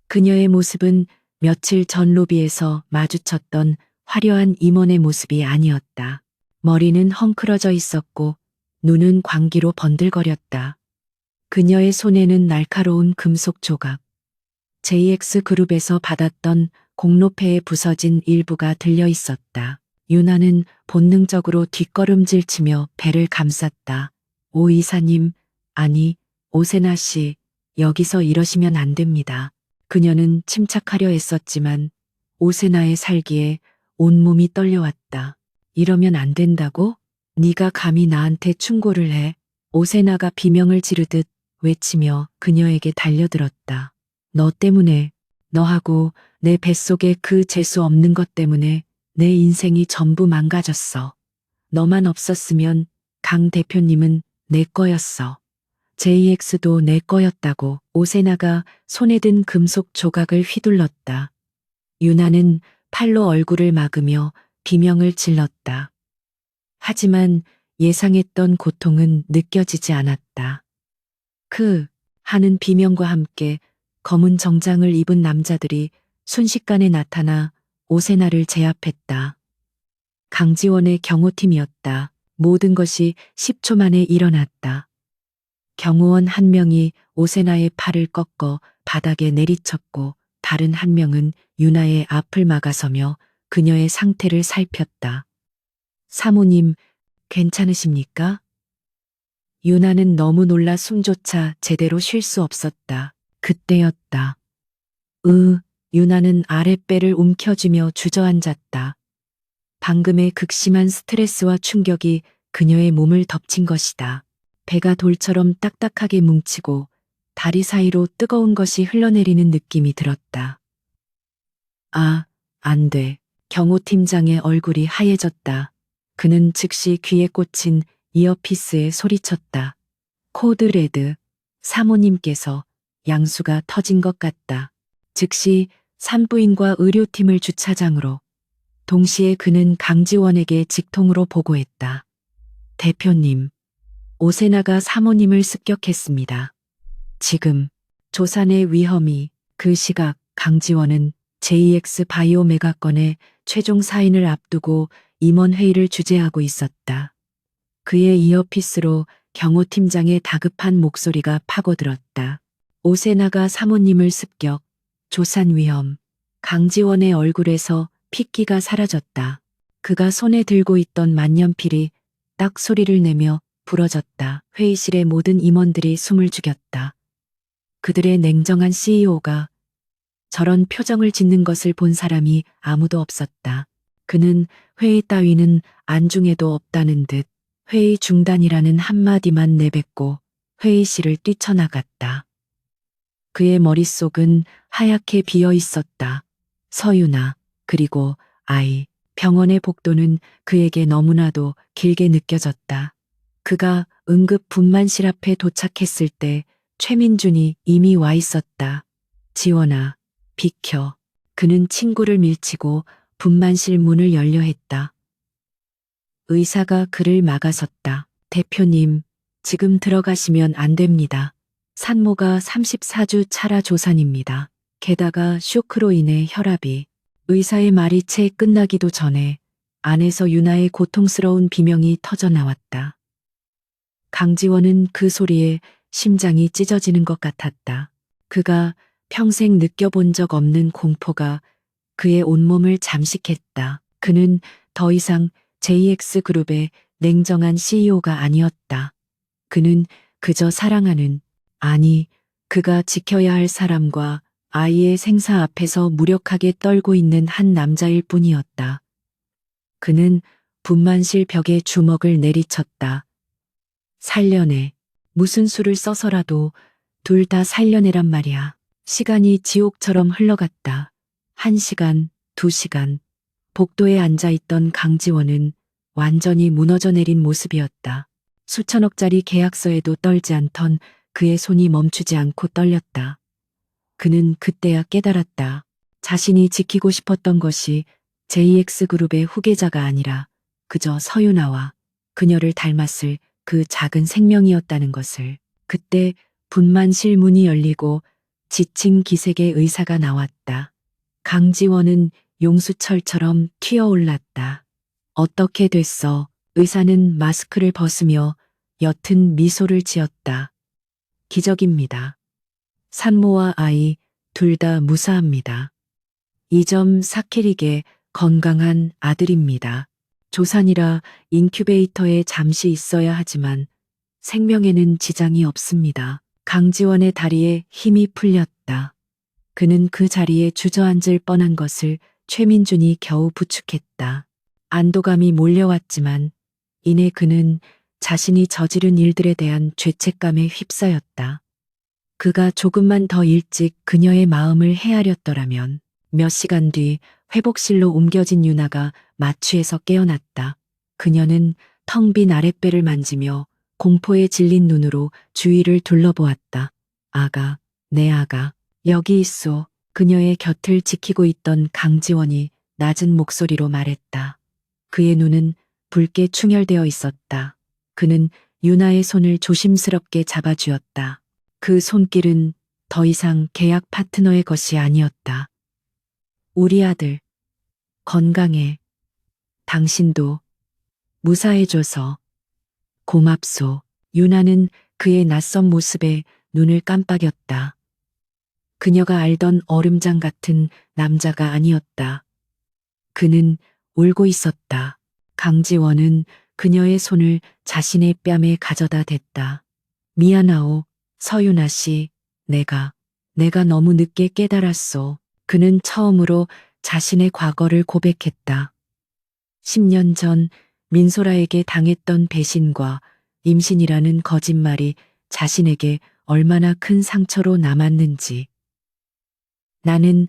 그녀의 모습은 며칠 전 로비에서 마주쳤던 화려한 임원의 모습이 아니었다. 머리는 헝클어져 있었고 눈은 광기로 번들거렸다. 그녀의 손에는 날카로운 금속 조각. JX그룹에서 받았던 공로패에 부서진 일부가 들려 있었다. 유나는 본능적으로 뒷걸음질치며 배를 감쌌다. 오 이사님, 아니, 오세나 씨, 여기서 이러시면 안 됩니다. 그녀는 침착하려 애썼지만 오세나의 살기에 온몸이 떨려왔다. 이러면 안 된다고? 네가 감히 나한테 충고를 해. 오세나가 비명을 지르듯 외치며 그녀에게 달려들었다. 너 때문에, 너하고 내 뱃속에 그 재수 없는 것 때문에 내 인생이 전부 망가졌어. 너만 없었으면 강 대표님은 내 거였어. JX도 내 거였다고. 오세나가 손에 든 금속 조각을 휘둘렀다. 유나는 팔로 얼굴을 막으며 비명을 질렀다. 하지만 예상했던 고통은 느껴지지 않았다. 하는 비명과 함께 검은 정장을 입은 남자들이 순식간에 나타나 오세나를 제압했다. 강지원의 경호팀이었다. 모든 것이 10초 만에 일어났다. 경호원 한 명이 오세나의 팔을 꺾어 바닥에 내리쳤고 다른 한 명은 유나의 앞을 막아서며 그녀의 상태를 살폈다. 사모님, 괜찮으십니까? 유나는 너무 놀라 숨조차 제대로 쉴 수 없었다. 그때였다. 유나는 아랫배를 움켜쥐며 주저앉았다. 방금의 극심한 스트레스와 충격이 그녀의 몸을 덮친 것이다. 배가 돌처럼 딱딱하게 뭉치고 다리 사이로 뜨거운 것이 흘러내리는 느낌이 들었다. 안 돼. 경호팀장의 얼굴이 하얘졌다. 그는 즉시 귀에 꽂힌 이어피스에 소리쳤다. 코드 레드, 사모님께서 양수가 터진 것 같다. 즉시 산부인과 의료팀을 주차장으로. 동시에 그는 강지원에게 직통으로 보고했다. 대표님, 오세나가 사모님을 습격했습니다. 지금 조산의 위험이. 그 시각 강지원은 JX 바이오메가 건의 최종 사인을 앞두고 임원회의를 주재하고 있었다. 그의 이어피스로 경호팀장의 다급한 목소리가 파고들었다. 오세나가 사모님을 습격, 조산 위험. 강지원의 얼굴에서 핏기가 사라졌다. 그가 손에 들고 있던 만년필이 딱 소리를 내며 부러졌다. 회의실의 모든 임원들이 숨을 죽였다. 그들의 냉정한 CEO가 저런 표정을 짓는 것을 본 사람이 아무도 없었다. 그는 회의 따위는 안중에도 없다는 듯 회의 중단이라는 한마디만 내뱉고 회의실을 뛰쳐나갔다. 그의 머릿속은 하얗게 비어 있었다. 서유나, 그리고 아이, 병원의 복도는 그에게 너무나도 길게 느껴졌다. 그가 응급 분만실 앞에 도착했을 때 최민준이 이미 와 있었다. 지원아, 비켜. 그는 친구를 밀치고 분만실 문을 열려 했다. 의사가 그를 막아섰다. 대표님, 지금 들어가시면 안 됩니다. 산모가 34주 차라 조산입니다. 게다가 쇼크로 인해 혈압이. 의사의 말이 채 끝나기도 전에 안에서 유나의 고통스러운 비명이 터져 나왔다. 강지원은 그 소리에 심장이 찢어지는 것 같았다. 그가 평생 느껴본 적 없는 공포가 그의 온몸을 잠식했다. 그는 더 이상 JX그룹의 냉정한 CEO가 아니었다. 그는 그저 사랑하는, 아니, 그가 지켜야 할 사람과 아이의 생사 앞에서 무력하게 떨고 있는 한 남자일 뿐이었다. 그는 분만실 벽에 주먹을 내리쳤다. 살려내. 무슨 수를 써서라도 둘 다 살려내란 말이야. 시간이 지옥처럼 흘러갔다. 1시간, 2시간. 복도에 앉아있던 강지원은 완전히 무너져 내린 모습이었다. 수천억짜리 계약서에도 떨지 않던 그의 손이 멈추지 않고 떨렸다. 그는 그때야 깨달았다. 자신이 지키고 싶었던 것이 JX그룹의 후계자가 아니라 그저 서유나와 그녀를 닮았을 그 작은 생명이었다는 것을. 그때 분만실 문이 열리고 지친 기색의 의사가 나왔다. 강지원은 용수철처럼 튀어올랐다. 어떻게 됐어? 의사는 마스크를 벗으며 옅은 미소를 지었다. 기적입니다. 산모와 아이 둘 다 무사합니다. 2점 사케릭의 건강한 아들입니다. 조산이라 인큐베이터에 잠시 있어야 하지만 생명에는 지장이 없습니다. 강지원의 다리에 힘이 풀렸다. 그는 그 자리에 주저앉을 뻔한 것을 최민준이 겨우 부축했다. 안도감이 몰려왔지만 이내 그는 자신이 저지른 일들에 대한 죄책감에 휩싸였다. 그가 조금만 더 일찍 그녀의 마음을 헤아렸더라면. 몇 시간 뒤 회복실로 옮겨진 유나가 마취에서 깨어났다. 그녀는 텅 빈 아랫배를 만지며 공포에 질린 눈으로 주위를 둘러보았다. 아가, 내 아가, 여기 있소. 그녀의 곁을 지키고 있던 강지원이 낮은 목소리로 말했다. 그의 눈은 붉게 충혈되어 있었다. 그는 유나의 손을 조심스럽게 잡아쥐었다. 그 손길은 더 이상 계약 파트너의 것이 아니었다. 우리 아들, 건강해. 당신도 무사해줘서 고맙소. 유나는 그의 낯선 모습에 눈을 깜빡였다. 그녀가 알던 얼음장 같은 남자가 아니었다. 그는 울고 있었다. 강지원은 그녀의 손을 자신의 뺨에 가져다 댔다. 미안하오, 서유나 씨. 내가 너무 늦게 깨달았소. 그는 처음으로 자신의 과거를 고백했다. 10년 전 민소라에게 당했던 배신과 임신이라는 거짓말이 자신에게 얼마나 큰 상처로 남았는지. 나는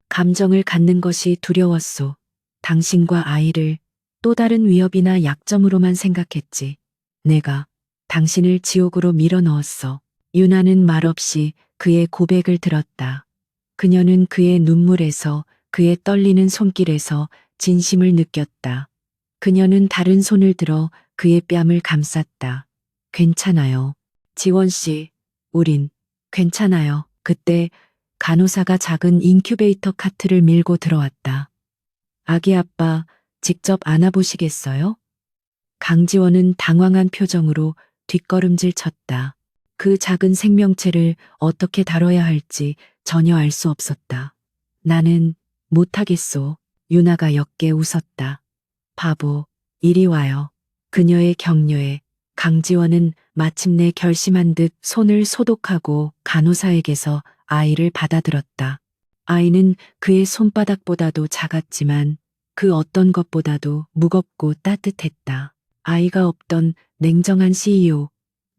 감정을 갖는 것이 두려웠소. 당신과 아이를 또 다른 위협이나 약점으로만 생각했지. 내가 당신을 지옥으로 밀어넣었어. 유나는 말없이 그의 고백을 들었다. 그녀는 그의 눈물에서, 그의 떨리는 손길에서 진심을 느꼈다. 그녀는 다른 손을 들어 그의 뺨을 감쌌다. 괜찮아요. 지원 씨, 우린 괜찮아요. 그때 간호사가 작은 인큐베이터 카트를 밀고 들어왔다. 아기 아빠 직접 안아보시겠어요? 강지원은 당황한 표정으로 뒷걸음질 쳤다. 그 작은 생명체를 어떻게 다뤄야 할지 전혀 알 수 없었다. 나는 못하겠소. 유나가 옅게 웃었다. 바보, 이리 와요. 그녀의 격려에 강지원은 마침내 결심한 듯 손을 소독하고 간호사에게서 아이를 받아들었다. 아이는 그의 손바닥보다도 작았지만 그 어떤 것보다도 무겁고 따뜻했다. 아이가 없던 냉정한 CEO.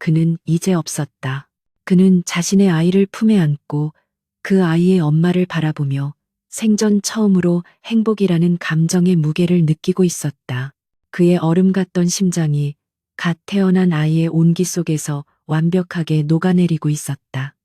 그는 이제 없었다. 그는 자신의 아이를 품에 안고 그 아이의 엄마를 바라보며 생전 처음으로 행복이라는 감정의 무게를 느끼고 있었다. 그의 얼음 같던 심장이 갓 태어난 아이의 온기 속에서 완벽하게 녹아내리고 있었다.